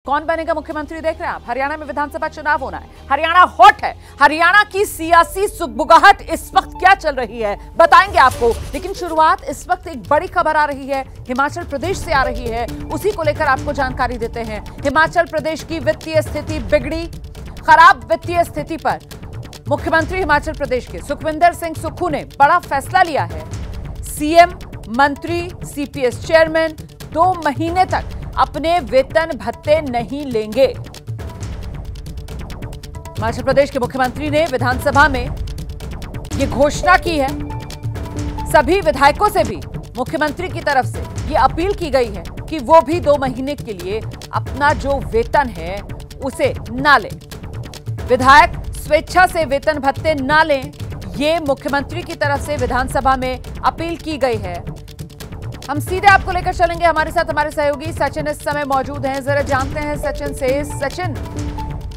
कौन बनेगा मुख्यमंत्री देख रहे हैं आप। हरियाणा में विधानसभा चुनाव होना है, हरियाणा हॉट है। हरियाणा की सियासी सुगबुगाहट इस वक्त क्या चल रही है बताएंगे आपको, लेकिन शुरुआत इस वक्त एक बड़ी खबर आ रही है, हिमाचल प्रदेश से आ रही है। उसी को लेकर आपको जानकारी देते हैं। हिमाचल प्रदेश की वित्तीय स्थिति बिगड़ी, खराब वित्तीय स्थिति पर मुख्यमंत्री हिमाचल प्रदेश के सुखविंदर सिंह सुक्खू ने बड़ा फैसला लिया है। सीएम, मंत्री, सीपीएस चेयरमैन 2 महीने तक अपने वेतन भत्ते नहीं लेंगे। हिमाचल प्रदेश के मुख्यमंत्री ने विधानसभा में यह घोषणा की है। सभी विधायकों से भी मुख्यमंत्री की तरफ से यह अपील की गई है कि वो भी 2 महीने के लिए अपना जो वेतन है उसे ना लें। विधायक स्वेच्छा से वेतन भत्ते ना लें, ये मुख्यमंत्री की तरफ से विधानसभा में अपील की गई है। हम सीधे आपको लेकर चलेंगे, हमारे साथ हमारे सहयोगी सचिन इस समय मौजूद हैं। जरा जानते हैं सचिन से। सचिन,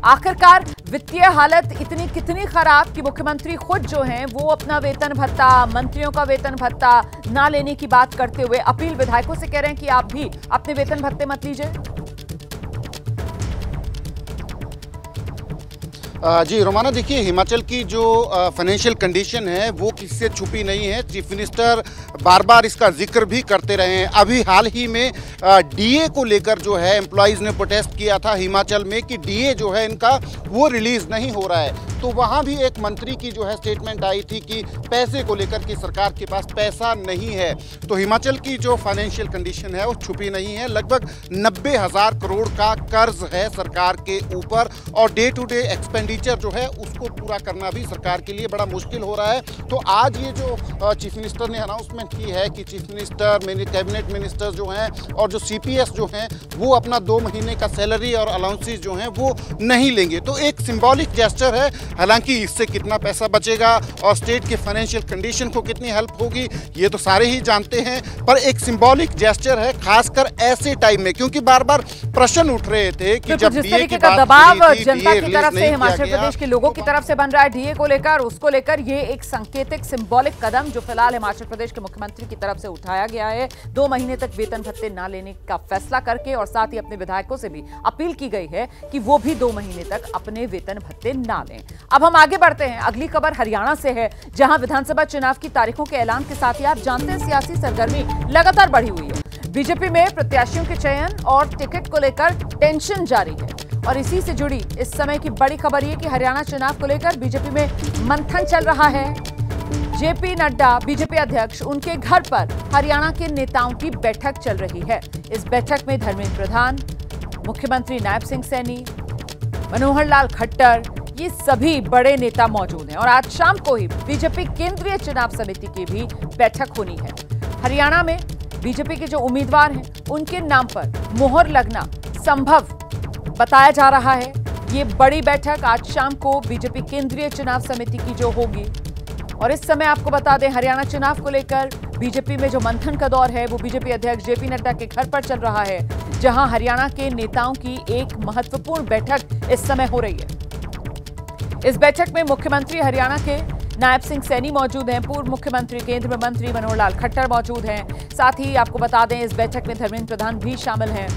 आखिरकार वित्तीय हालत इतनी कितनी खराब कि मुख्यमंत्री खुद जो हैं वो अपना वेतन भत्ता, मंत्रियों का वेतन भत्ता ना लेने की बात करते हुए अपील विधायकों से कह रहे हैं कि आप भी अपने वेतन भत्ते मत लीजिए। जी रोमाना, देखिए हिमाचल की जो फाइनेंशियल कंडीशन है वो किसी से छुपी नहीं है। चीफ मिनिस्टर बार बार इसका जिक्र भी करते रहे हैं। अभी हाल ही में डीए को लेकर जो है एम्प्लॉयज़ ने प्रोटेस्ट किया था हिमाचल में कि डीए जो है इनका वो रिलीज़ नहीं हो रहा है, तो वहाँ भी एक मंत्री की जो है स्टेटमेंट आई थी कि पैसे को लेकर कि सरकार के पास पैसा नहीं है। तो हिमाचल की जो फाइनेंशियल कंडीशन है वो छुपी नहीं है। लगभग 90,000 करोड़ का कर्ज है सरकार के ऊपर और डे टू डे एक्सपेंडिचर जो है उसको पूरा करना भी सरकार के लिए बड़ा मुश्किल हो रहा है। तो आज ये जो चीफ मिनिस्टर ने अनाउंसमेंट की है कि चीफ मिनिस्टर, कैबिनेट मिनिस्टर जो हैं और जो सीपीएस जो हैं वो अपना 2 महीने का सैलरी और अलाउंसेस जो हैं वो नहीं लेंगे। तो एक सिंबॉलिक जेस्चर है। हालांकि इससे कितना पैसा बचेगा और स्टेट के फाइनेंशियल कंडीशन को कितनी हेल्प होगी ये तो सारे ही जानते हैं, पर एक सिंबॉलिक जेस्चर है, खासकर ऐसे टाइम में, क्योंकि बार बार प्रश्न उठ रहे थे कि जब डीए की बात दबाव जनता की तरफ से, हिमाचल प्रदेश के लोगों की तरफ से बन रहा है डीए को लेकर, उसको लेकर ये एक संकेतिक सिंबॉलिक कदम जो फिलहाल हिमाचल प्रदेश के मुख्यमंत्री की तरफ से उठाया गया है। 2 महीने तक वेतन भत्ते ना लेने का फैसला करके और साथ ही अपने विधायकों से भी अपील की गई है कि वो भी 2 महीने तक अपने वेतन भत्ते ना लें। अब हम आगे बढ़ते हैं। अगली खबर हरियाणा से है, जहां विधानसभा चुनाव की तारीखों के ऐलान के साथ ही आप जानते हैं सियासी सरगर्मी लगातार बढ़ी हुई है। बीजेपी में प्रत्याशियों के चयन और टिकट को लेकर टेंशन जारी है और इसी से जुड़ी इस समय की बड़ी खबर ये कि हरियाणा चुनाव को लेकर बीजेपी में मंथन चल रहा है। जेपी नड्डा बीजेपी अध्यक्ष, उनके घर पर हरियाणा के नेताओं की बैठक चल रही है। इस बैठक में धर्मेंद्र प्रधान, मुख्यमंत्री नायब सिंह सैनी, मनोहर लाल खट्टर, ये सभी बड़े नेता मौजूद हैं और आज शाम को ही बीजेपी केंद्रीय चुनाव समिति की भी बैठक होनी है। हरियाणा में बीजेपी के जो उम्मीदवार हैं उनके नाम पर मोहर लगना संभव बताया जा रहा है। ये बड़ी बैठक आज शाम को बीजेपी केंद्रीय चुनाव समिति की जो होगी। और इस समय आपको बता दें, हरियाणा चुनाव को लेकर बीजेपी में जो मंथन का दौर है वो बीजेपी अध्यक्ष जेपी नड्डा के घर पर चल रहा है, जहां हरियाणा के नेताओं की एक महत्वपूर्ण बैठक इस समय हो रही है। इस बैठक में मुख्यमंत्री हरियाणा के नायब सिंह सैनी मौजूद हैं, पूर्व मुख्यमंत्री केंद्र में मंत्री मनोहर लाल खट्टर मौजूद हैं। साथ ही आपको बता दें इस बैठक में धर्मेंद्र प्रधान भी शामिल हैं।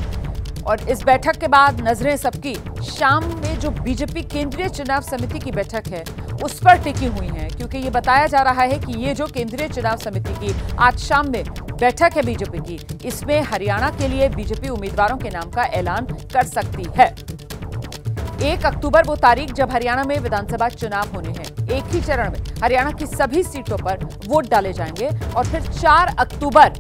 और इस बैठक के बाद नजरें सबकी शाम में जो बीजेपी केंद्रीय चुनाव समिति की बैठक है उस पर टिकी हुई हैं, क्योंकि ये बताया जा रहा है कि ये जो केंद्रीय चुनाव समिति की आज शाम में बैठक है बीजेपी की, इसमें हरियाणा के लिए बीजेपी उम्मीदवारों के नाम का ऐलान कर सकती है। 1 अक्टूबर वो तारीख जब हरियाणा में विधानसभा चुनाव होने हैं। एक ही चरण में हरियाणा की सभी सीटों पर वोट डाले जाएंगे और फिर 4 अक्टूबर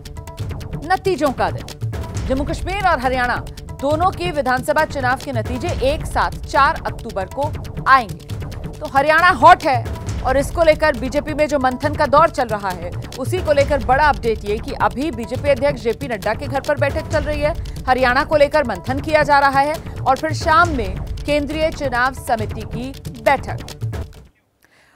नतीजों का दिन। जम्मू कश्मीर और हरियाणा दोनों की विधानसभा चुनाव के नतीजे एक साथ 4 अक्टूबर को आएंगे। तो हरियाणा हॉट है और इसको लेकर बीजेपी में जो मंथन का दौर चल रहा है उसी को लेकर बड़ा अपडेट ये कि अभी बीजेपी अध्यक्ष जेपी नड्डा के घर पर बैठक चल रही है, हरियाणा को लेकर मंथन किया जा रहा है और फिर शाम में केंद्रीय चुनाव समिति की बैठक।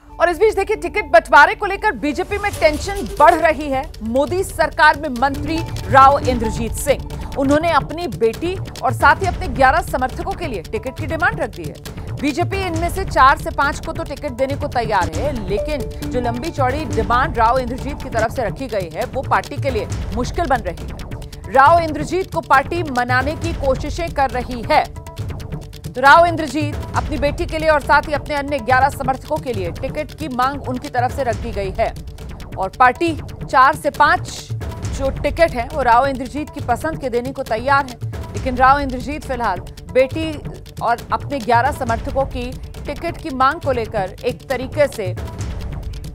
और इस बीच देखिए, टिकट बंटवारे को लेकर बीजेपी में टेंशन बढ़ रही है। मोदी सरकार में मंत्री राव इंद्रजीत सिंह, उन्होंने अपनी बेटी और साथ ही अपने 11 समर्थकों के लिए टिकट की डिमांड रख दी है। बीजेपी इनमें से 4 से 5 को तो टिकट देने को तैयार है, लेकिन जो लंबी चौड़ी डिमांड राव इंद्रजीत की तरफ से रखी गई है वो पार्टी के लिए मुश्किल बन रही है। राव इंद्रजीत को पार्टी मनाने की कोशिशें कर रही है। तो राव इंद्रजीत अपनी बेटी के लिए और साथ ही अपने अन्य 11 समर्थकों के लिए टिकट की मांग उनकी तरफ से रख दी गई है और पार्टी 4 से 5 जो टिकट है वो राव इंद्रजीत की पसंद के देने को तैयार है। लेकिन राव इंद्रजीत फिलहाल बेटी और अपने 11 समर्थकों की टिकट की मांग को लेकर एक तरीके से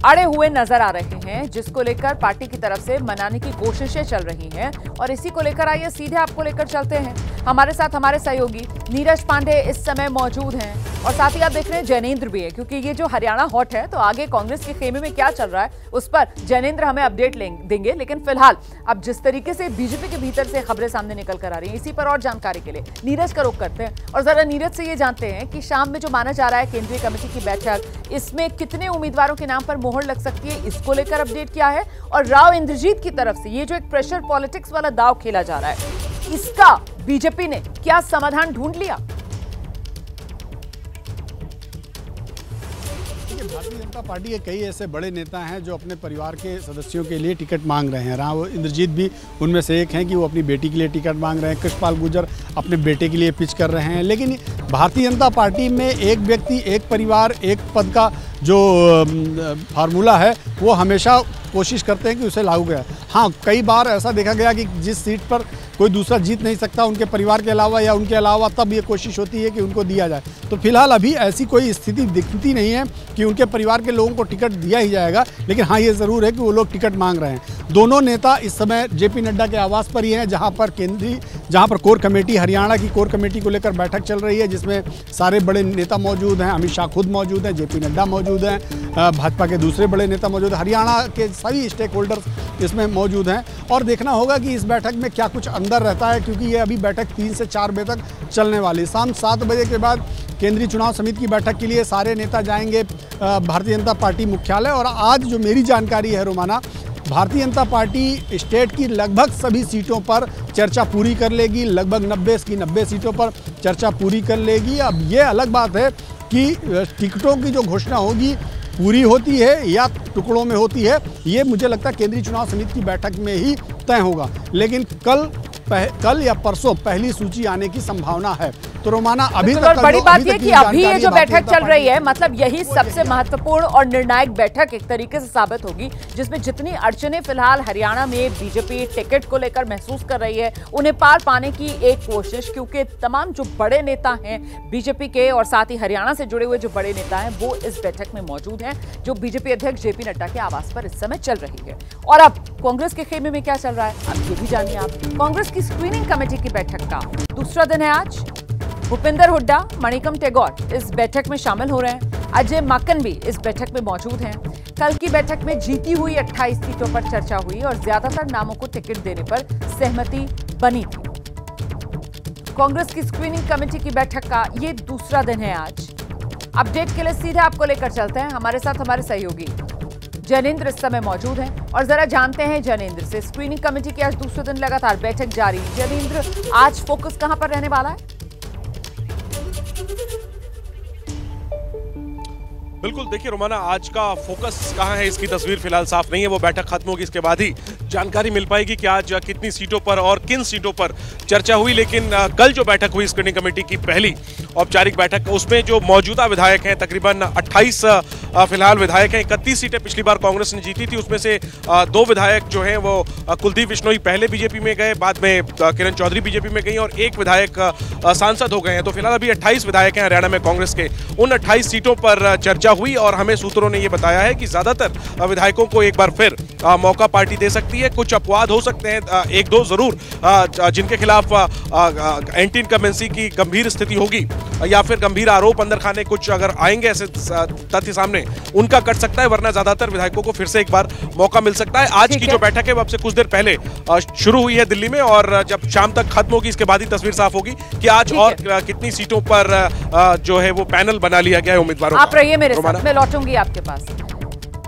अड़े हुए नजर आ रहे हैं, जिसको लेकर पार्टी की तरफ से मनाने की कोशिशें चल रही हैं। और इसी को लेकर आइए सीधे आपको लेकर चलते हैं। हमारे साथ हमारे सहयोगी नीरज पांडे इस समय मौजूद हैं और साथ ही आप देख रहे हैं जैनेंद्र भी है, क्योंकि ये जो हरियाणा हॉट है तो आगे कांग्रेस के खेमे में क्या चल रहा है उस पर जैनेंद्र हमें अपडेट देंगे। लेकिन फिलहाल अब जिस तरीके से बीजेपी के भीतर से खबरें सामने निकल कर आ रही हैं, इसी पर और जानकारी के लिए नीरज का रुख करते हैं और जरा नीरज से ये जानते हैं कि शाम में जो माना जा रहा है केंद्रीय कमेटी की बैठक, इसमें कितने उम्मीदवारों के नाम पर मोहर लग सकती है, इसको लेकर अपडेट क्या है और राव इंद्रजीत की तरफ से ये जो एक प्रेशर पॉलिटिक्स वाला दांव खेला जा रहा है, इसका बीजेपी ने क्या समाधान ढूंढ लिया? भारतीय जनता पार्टी के कई ऐसे बड़े नेता हैं जो अपने परिवार के सदस्यों के लिए टिकट मांग रहे हैं। राव इंद्रजीत भी उनमें से एक हैं कि वो अपनी बेटी के लिए टिकट मांग रहे हैं। कृष्णपाल गुर्जर अपने बेटे के लिए पिच कर रहे हैं। लेकिन भारतीय जनता पार्टी में एक व्यक्ति एक परिवार एक पद का जो फार्मूला है वो हमेशा कोशिश करते हैं कि उसे लागू किया। हाँ, कई बार ऐसा देखा गया कि जिस सीट पर कोई दूसरा जीत नहीं सकता उनके परिवार के अलावा या उनके अलावा, तब ये कोशिश होती है कि उनको दिया जाए। तो फिलहाल अभी ऐसी कोई स्थिति दिखती नहीं है कि उनके परिवार के लोगों को टिकट दिया ही जाएगा। लेकिन हाँ, ये ज़रूर है कि वो लोग टिकट मांग रहे हैं। दोनों नेता इस समय जेपी नड्डा के आवास पर ही हैं, जहाँ पर कोर कमेटी, हरियाणा की कोर कमेटी को लेकर बैठक चल रही है, जिसमें सारे बड़े नेता मौजूद हैं। अमित शाह खुद मौजूद हैं, जेपी नड्डा मौजूद हैं, भाजपा के दूसरे बड़े नेता मौजूद हैं, हरियाणा के सभी स्टेक होल्डर्स इसमें मौजूद हैं। और देखना होगा कि इस बैठक में क्या कुछ अंदर रहता है, क्योंकि ये अभी बैठक 3 से 4 बजे तक चलने वाली। शाम 7 बजे के बाद केंद्रीय चुनाव समिति की बैठक के लिए सारे नेता जाएंगे भारतीय जनता पार्टी मुख्यालय। और आज जो मेरी जानकारी है रोमाना, भारतीय जनता पार्टी स्टेट की लगभग सभी सीटों पर चर्चा पूरी कर लेगी। लगभग 90 की 90 सीटों पर चर्चा पूरी कर लेगी। अब ये अलग बात है कि टिकटों की जो घोषणा होगी पूरी होती है या टुकड़ों में होती है, ये मुझे लगता है केंद्रीय चुनाव समिति की बैठक में ही तय होगा। लेकिन कल या परसों पहली सूची आने की संभावना है। तो रोमाना अभी तक बड़ी बात यह कि अभी ये जो बैठक चल रही है, मतलब यही सबसे महत्वपूर्ण और निर्णायक बैठक एक तरीके से साबित होगी, जिसमें जितनी अड़चनें फिलहाल हरियाणा में बीजेपी टिकट को लेकर महसूस कर रही है, उन्हें पार पाने की एक कोशिश, क्योंकि तमाम जो बड़े नेता हैं बीजेपी के और साथ ही हरियाणा से जुड़े हुए जो बड़े नेता हैं वो इस बैठक में मौजूद हैं, जो बीजेपी अध्यक्ष जेपी नड्डा के आवास पर इस समय चल रही है। और अब कांग्रेस के खेमे में क्या चल रहा है, अब ये भी जानिए आप। कांग्रेस की स्क्रीनिंग कमेटी की बैठक का दूसरा दिन है आज। भूपेंद्र हुड्डा, मणिकम टेगौर इस बैठक में शामिल हो रहे हैं। अजय माकन भी इस बैठक में मौजूद हैं। कल की बैठक में जीती हुई 28 सीटों पर चर्चा हुई और ज्यादातर नामों को टिकट देने पर सहमति बनी थी। कांग्रेस की स्क्रीनिंग कमेटी की बैठक का ये दूसरा दिन है आज। अपडेट के लिए सीधे आपको लेकर चलते हैं। हमारे साथ हमारे सहयोगी जैनेंद्र इस समय मौजूद हैं और जरा जानते हैं जैनेंद्र से, स्क्रीनिंग कमेटी की आज दूसरे दिन लगातार बैठक जारी। जैनेंद्र, आज फोकस कहां पर रहने वाला है? बिल्कुल, देखिए रोमाना, आज का फोकस कहाँ है इसकी तस्वीर फिलहाल साफ नहीं है। वो बैठक खत्म होगी, इसके बाद ही जानकारी मिल पाएगी कि आज कितनी सीटों पर और किन सीटों पर चर्चा हुई। लेकिन कल जो बैठक हुई स्क्रीनिंग कमेटी की पहली औपचारिक बैठक, उसमें जो मौजूदा विधायक हैं तकरीबन 28 फिलहाल विधायक हैं। 31 सीटें पिछली बार कांग्रेस ने जीती थी, उसमें से 2 विधायक जो हैं वो कुलदीप बिश्नोई पहले बीजेपी में गए, बाद में किरण चौधरी बीजेपी में गई और 1 विधायक सांसद हो गए हैं। तो फिलहाल अभी 28 विधायक हैं हरियाणा में कांग्रेस के। उन 28 सीटों पर चर्चा हुई और हमें सूत्रों ने यह बताया है कि ज्यादातर विधायकों को एक बार फिर मौका पार्टी दे सकती है। कुछ अपवाद हो सकते हैं, 1-2 जरूर, जिनके खिलाफ एंटी इनकम्बेंसी की गंभीर स्थिति होगी या फिर गंभीर आरोप अंदर खाने कुछ अगर आएंगे ऐसे तथ्य सामने, उनका कट सकता है, वरना ज्यादातर विधायकों को फिर से एक बार मौका मिल सकता है। आज की जो बैठक है वो अब से कुछ देर पहले शुरू हुई है दिल्ली में और जब शाम तक खत्म होगी इसके बाद ही तस्वीर साफ होगी कि आज और कितनी सीटों पर जो है वो पैनल बना लिया गया है उम्मीदवारों। आप रहिए मेरे साथ, मैं लौटूंगी आपके पास।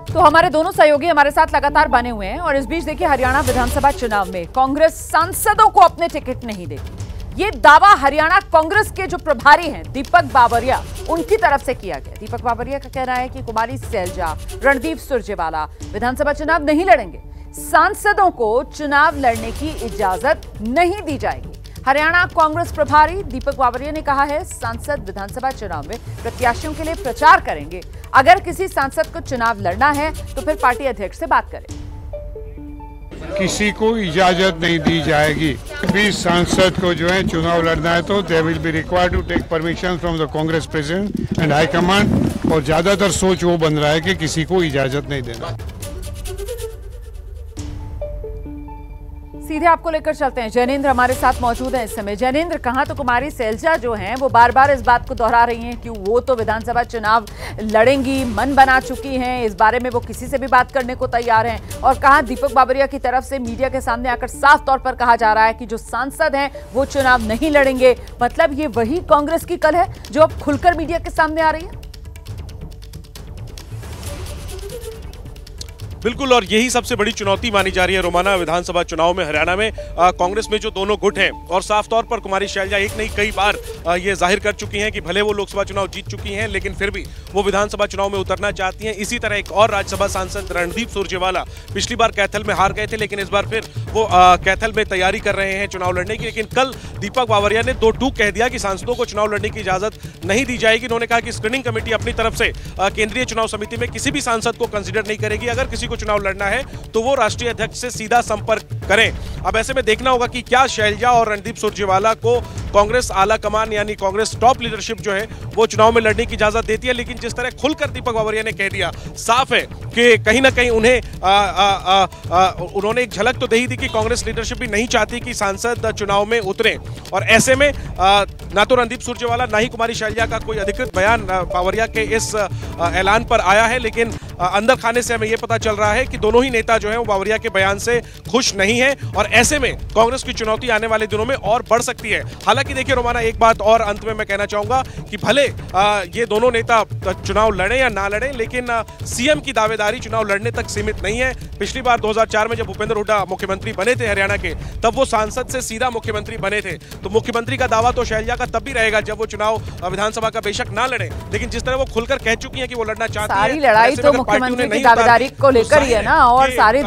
तो हमारे दोनों सहयोगी हमारे साथ लगातार बने हुए हैं और इस बीच देखिए, हरियाणा विधानसभा चुनाव में कांग्रेस सांसदों को अपने टिकट नहीं देगी, ये दावा हरियाणा कांग्रेस के जो प्रभारी हैं दीपक बाबरिया, उनकी तरफ से किया गया। दीपक बाबरिया का कहना है कि कुमारी सैलजा, रणदीप सुरजेवाला विधानसभा चुनाव नहीं लड़ेंगे, सांसदों को चुनाव लड़ने की इजाजत नहीं दी जाएगी। हरियाणा कांग्रेस प्रभारी दीपक बावरिया ने कहा है, सांसद विधानसभा चुनाव में प्रत्याशियों के लिए प्रचार करेंगे। अगर किसी सांसद को चुनाव लड़ना है तो फिर पार्टी अध्यक्ष से बात करें। किसी को इजाजत नहीं दी जाएगी। भी सांसद को जो है चुनाव लड़ना है तो they will be required to take permission from the Congress president and high command. और ज्यादातर सोच वो बन रहा है कि किसी को इजाजत नहीं देना। सीधे आपको लेकर चलते हैं, जैनेंद्र हमारे साथ मौजूद हैं इस समय। जैनेंद्र, कहां तो कुमारी शैलजा जो हैं वो बार बार इस बात को दोहरा रही हैं कि वो तो विधानसभा चुनाव लड़ेंगी, मन बना चुकी हैं, इस बारे में वो किसी से भी बात करने को तैयार हैं। और कहां दीपक बावरिया की तरफ से मीडिया के सामने आकर साफ तौर पर कहा जा रहा है कि जो सांसद हैं वो चुनाव नहीं लड़ेंगे। मतलब ये वही कांग्रेस की कल है जो अब खुलकर मीडिया के सामने आ रही है। बिल्कुल, और यही सबसे बड़ी चुनौती मानी जा रही है रोमाना विधानसभा चुनाव में। हरियाणा में कांग्रेस में जो दोनों गुट हैं, और साफ तौर पर कुमारी शैलजा एक नहीं कई बार ये जाहिर कर चुकी हैं कि भले वो लोकसभा चुनाव जीत चुकी हैं लेकिन फिर भी वो विधानसभा चुनाव में उतरना चाहती हैं। इसी तरह एक और राज्यसभा सांसद रणदीप सुरजेवाला पिछली बार कैथल में हार गए थे, लेकिन इस बार फिर वो कैथल में तैयारी कर रहे हैं चुनाव लड़ने की। लेकिन कल दीपक बावरिया ने दो टूक कह दिया कि सांसदों को चुनाव लड़ने की इजाजत नहीं दी जाएगी। उन्होंने कहा कि स्क्रीनिंग कमेटी अपनी तरफ से केंद्रीय चुनाव समिति में किसी भी सांसद को कंसिडर नहीं करेगी। अगर किसी को चुनाव लड़ना है तो वो राष्ट्रीय अध्यक्ष से सीधा संपर्क करें। अब ऐसे में देखना होगा कि क्या शैलजा और रणदीप सुरजेवाला को कांग्रेस आला कमान यानी कांग्रेस टॉप लीडरशिप जो है वो चुनाव में लड़ने की इजाजत देती है। लेकिन जिस तरह खुलकर दीपक बावरिया ने कह दिया, साफ है कि कहीं ना कहीं उन्होंने एक झलक तो दे ही दी कि कांग्रेस लीडरशिप भी नहीं चाहती कि सांसद चुनाव में उतरे। और ऐसे में ना तो रणदीप सुरजेवाला ना ही कुमारी शैलजा का कोई अधिकृत बयान बावरिया के इस ऐलान पर आया है। लेकिन अंदर खाने से हमें यह पता चल रहा है कि दोनों ही नेता जो है वो बावरिया के बयान से खुश नहीं है। और ऐसे में कांग्रेस की चुनौती आने वाले दिनों में और बढ़ सकती है। हालांकि देखिए रोमाना, एक बात और अंत में मैं कहना चाहूंगा कि भले ये दोनों नेता चुनाव लड़े या ना लड़े, लेकिन सीएम की दावेदारी चुनाव लड़ने तक सीमित नहीं है। पिछली बार 2004 में जब भूपेंद्र हुड्डा मुख्यमंत्री बने थे हरियाणा के, तब वो सांसद से सीधा मुख्यमंत्री बने थे। तो मुख्यमंत्री का दावा तो शैलजा का तब भी रहेगा जब वो चुनाव विधानसभा का बेशक ना लड़े, लेकिन जिस तरह वो खुलकर कह चुकी है कि वो लड़ना चाहती है, सारी लड़ाई तो मुख्यमंत्री की दावेदारी को लेकर ही है ना। और सारी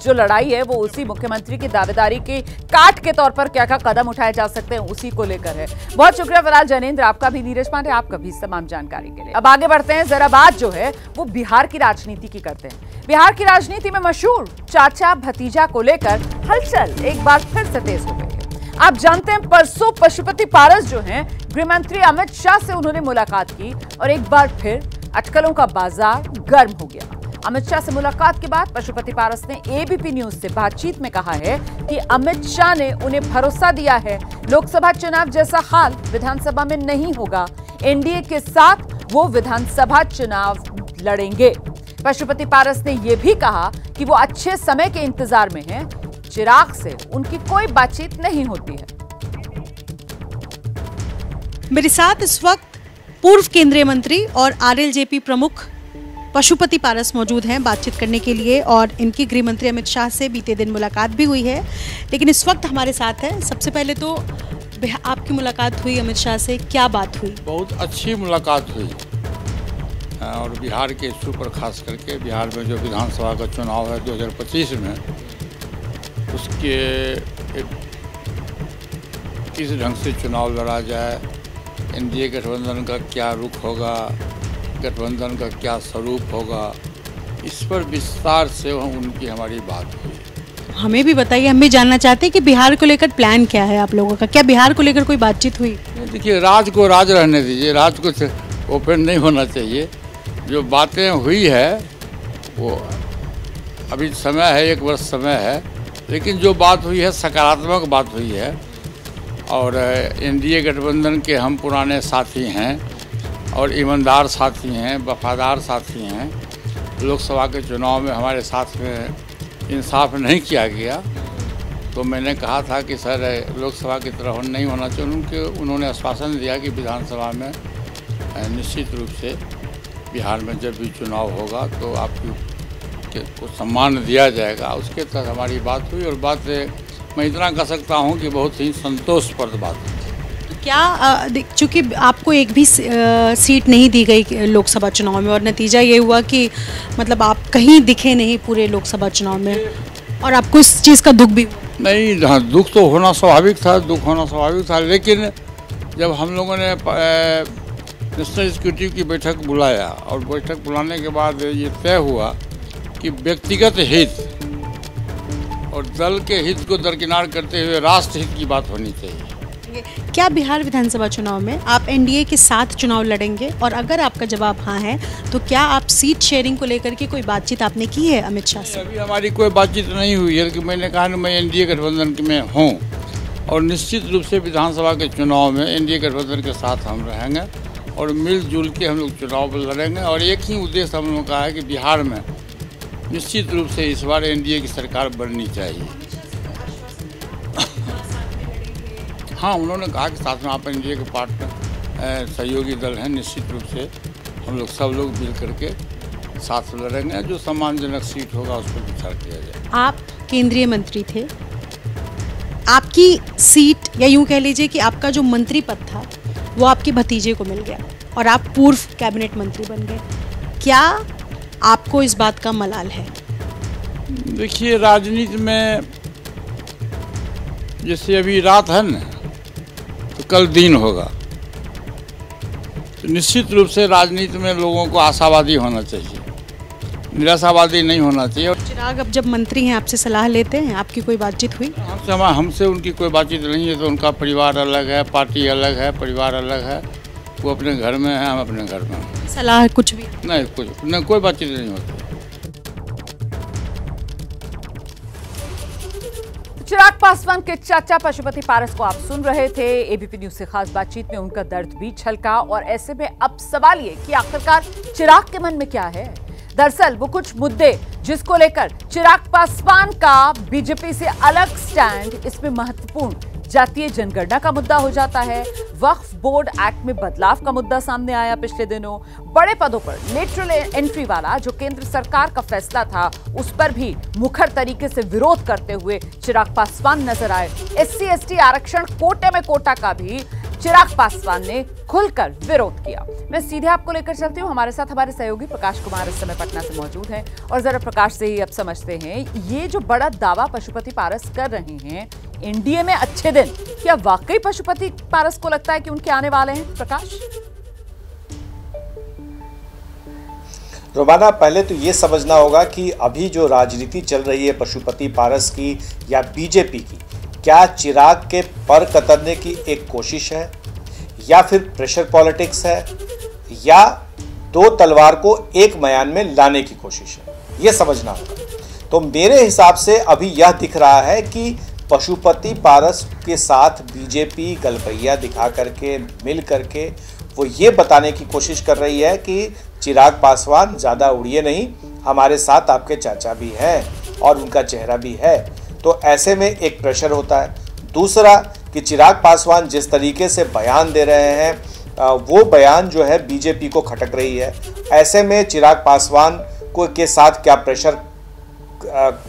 जो लड़ाई है वो उसी मुख्यमंत्री की दावेदारी की काट के तौर पर क्या क्या कदम उठाए जा सकते हैं उसी को लेकर है। बहुत शुक्रिया फिलहाल जैनेंद्र आपका भी, नीरज पांडे आपका भी इस तमाम जानकारी के लिए। अब आगे बढ़ते हैं, जरा बात जो है वो बिहार की राजनीति की करते हैं। बिहार की राजनीति में मशहूर चाचा भतीजा को लेकर हलचल एक बार फिर से तेज हो गई है। आप जानते हैं परसों पशुपति पारस जो हैं गृह मंत्री अमित शाह से उन्होंने मुलाकात की और एक बार फिर अटकलों का बाजार गर्म हो गया। अमित शाह से मुलाकात के बाद पशुपति पारस ने एबीपी न्यूज से बातचीत में कहा है कि अमित शाह ने उन्हें भरोसा दिया है लोकसभा चुनाव जैसा हाल विधानसभा में नहीं होगा। एनडीए के साथ वो विधानसभा चुनाव लड़ेंगे। पशुपति पारस ने यह भी कहा कि वो अच्छे समय के इंतजार में हैं। चिराग से उनकी कोई बातचीत नहीं होती है। मेरे साथ इस वक्त पूर्व केंद्रीय मंत्री और आरएलजेपी प्रमुख पशुपति पारस मौजूद हैं बातचीत करने के लिए, और इनकी गृह मंत्री अमित शाह से बीते दिन मुलाकात भी हुई है। लेकिन इस वक्त हमारे साथ है, सबसे पहले तो आपकी मुलाकात हुई अमित शाह से, क्या बात हुई? बहुत अच्छी मुलाकात हुई और बिहार के इशू पर खास करके बिहार में जो विधानसभा का चुनाव है 2025 में, उसके किस ढंग से चुनाव लड़ा जाए, एनडीए गठबंधन का क्या रुख होगा, गठबंधन का क्या स्वरूप होगा, इस पर विस्तार से उनकी हमारी बात हुई। हमें भी बताइए, हम भी जानना चाहते हैं कि बिहार को लेकर प्लान क्या है आप लोगों का, क्या बिहार को लेकर कोई बातचीत हुई? देखिए, राज को राज रहने दीजिए, राज कुछ ओपन नहीं होना चाहिए। जो बातें हुई है वो अभी समय है, 1 वर्ष समय है, लेकिन जो बात हुई है सकारात्मक बात हुई है। और एनडीए गठबंधन के हम पुराने साथी हैं और ईमानदार साथी हैं, वफादार साथी हैं। लोकसभा के चुनाव में हमारे साथ में इंसाफ नहीं किया गया, तो मैंने कहा था कि सर लोकसभा की तरह नहीं होना चाहिए। उन्होंने आश्वासन दिया कि विधानसभा में निश्चित रूप से बिहार में जब भी चुनाव होगा तो आपको सम्मान दिया जाएगा। उसके तहत हमारी बात हुई और बात मैं इतना कह सकता हूं कि बहुत ही संतोषप्रद बात हुई। तो क्या चूँकि आपको एक भी सीट नहीं दी गई लोकसभा चुनाव में और नतीजा ये हुआ कि मतलब आप कहीं दिखे नहीं पूरे लोकसभा चुनाव में, और आपको इस चीज़ का दुख भी? नहीं, हाँ, दुख तो होना स्वाभाविक था, दुख होना स्वाभाविक था, लेकिन जब हम लोगों ने नेशनल सिक्योरिटी की बैठक बुलाया और बैठक बुलाने के बाद ये तय हुआ कि व्यक्तिगत हित और दल के हित को दरकिनार करते हुए राष्ट्र हित की बात होनी चाहिए। क्या बिहार विधानसभा चुनाव में आप एनडीए के साथ चुनाव लड़ेंगे? और अगर आपका जवाब हाँ है तो क्या आप सीट शेयरिंग को लेकर के कोई बातचीत आपने की है अमित शाह से? अभी हमारी कोई बातचीत नहीं हुई है कि मैंने कहा ना मैं एनडीए गठबंधन में हूँ और निश्चित रूप से विधानसभा के चुनाव में एनडीए गठबंधन के साथ हम रहेंगे और मिलजुल के हम लोग चुनाव लड़ेंगे। और एक ही उद्देश्य हम लोगों का है कि बिहार में निश्चित रूप से इस बार एनडीए की सरकार बननी चाहिए। हाँ, उन्होंने कहा कि साथ में आप एनडीए के पार्टनर सहयोगी दल हैं, निश्चित रूप से हम लोग सब लोग मिल करके साथ लड़ेंगे, जो सम्मानजनक सीट होगा उस पर विचार किया जाए। आप केंद्रीय मंत्री थे, आपकी सीट या यूं कह लीजिए कि आपका जो मंत्री पद था वो आपके भतीजे को मिल गया और आप पूर्व कैबिनेट मंत्री बन गए। क्या आपको इस बात का मलाल है? देखिए, राजनीति में जैसे अभी रात है ना तो कल दिन होगा, तो निश्चित रूप से राजनीति में लोगों को आशावादी होना चाहिए, निराशावादी नहीं होना चाहिए। चिराग, अब जब मंत्री हैं आपसे सलाह लेते हैं, आपकी कोई बातचीत हुई? हमसे उनकी कोई बातचीत नहीं है। तो उनका परिवार अलग है, पार्टी अलग है, परिवार अलग है, वो अपने घर में है, हम अपने घर में हैं। सलाह कुछ भी नहीं, कुछ नहीं, कोई बातचीत नहीं होती। चिराग पासवान के चाचा पशुपति पारस को आप सुन रहे थे। एबीपी न्यूज से खास बातचीत में उनका दर्द भी छलका और ऐसे में अब सवाल ये कि आखिरकार चिराग के मन में क्या है। दरअसल वो कुछ मुद्दे जिसको लेकर चिराग पासवान का बीजेपी से अलग स्टैंड, इसमें महत्वपूर्ण जातीय जनगणना का मुद्दा हो जाता है। वक्फ बोर्ड एक्ट में बदलाव का मुद्दा सामने आया पिछले दिनों। बड़े पदों पर लेटरल एंट्री वाला जो केंद्र सरकार का फैसला था, उस पर भी मुखर तरीके से विरोध करते हुए चिराग पासवान नजर आए। एससी एसटी आरक्षण कोटे में कोटा का भी चिराग पासवान ने खुलकर विरोध किया। मैं सीधे आपको लेकर चलती हूं। हमारे साथ हमारे सहयोगी प्रकाश कुमार इस समय पटना से मौजूद हैं और जरा प्रकाश से ही अब समझते हैं ये जो बड़ा दावा पशुपति पारस कर रहे हैं, एनडीए में अच्छे दिन, क्या वाकई पशुपति पारस को लगता है कि उनके आने वाले हैं? प्रकाश, रोमाना, पहले तो ये समझना होगा कि अभी जो राजनीति चल रही है पशुपति पारस की या बीजेपी की, क्या चिराग के पर कतरने की एक कोशिश है या फिर प्रेशर पॉलिटिक्स है या दो तलवार को एक म्यान में लाने की कोशिश है, ये समझना होगा। तो मेरे हिसाब से अभी यह दिख रहा है कि पशुपति पारस के साथ बीजेपी गलबैया दिखा करके, मिल करके वो ये बताने की कोशिश कर रही है कि चिराग पासवान ज़्यादा उड़िए नहीं, हमारे साथ आपके चाचा भी हैं और उनका चेहरा भी है। तो ऐसे में एक प्रेशर होता है। दूसरा कि चिराग पासवान जिस तरीके से बयान दे रहे हैं वो बयान जो है बीजेपी को खटक रही है। ऐसे में चिराग पासवान को के साथ क्या प्रेशर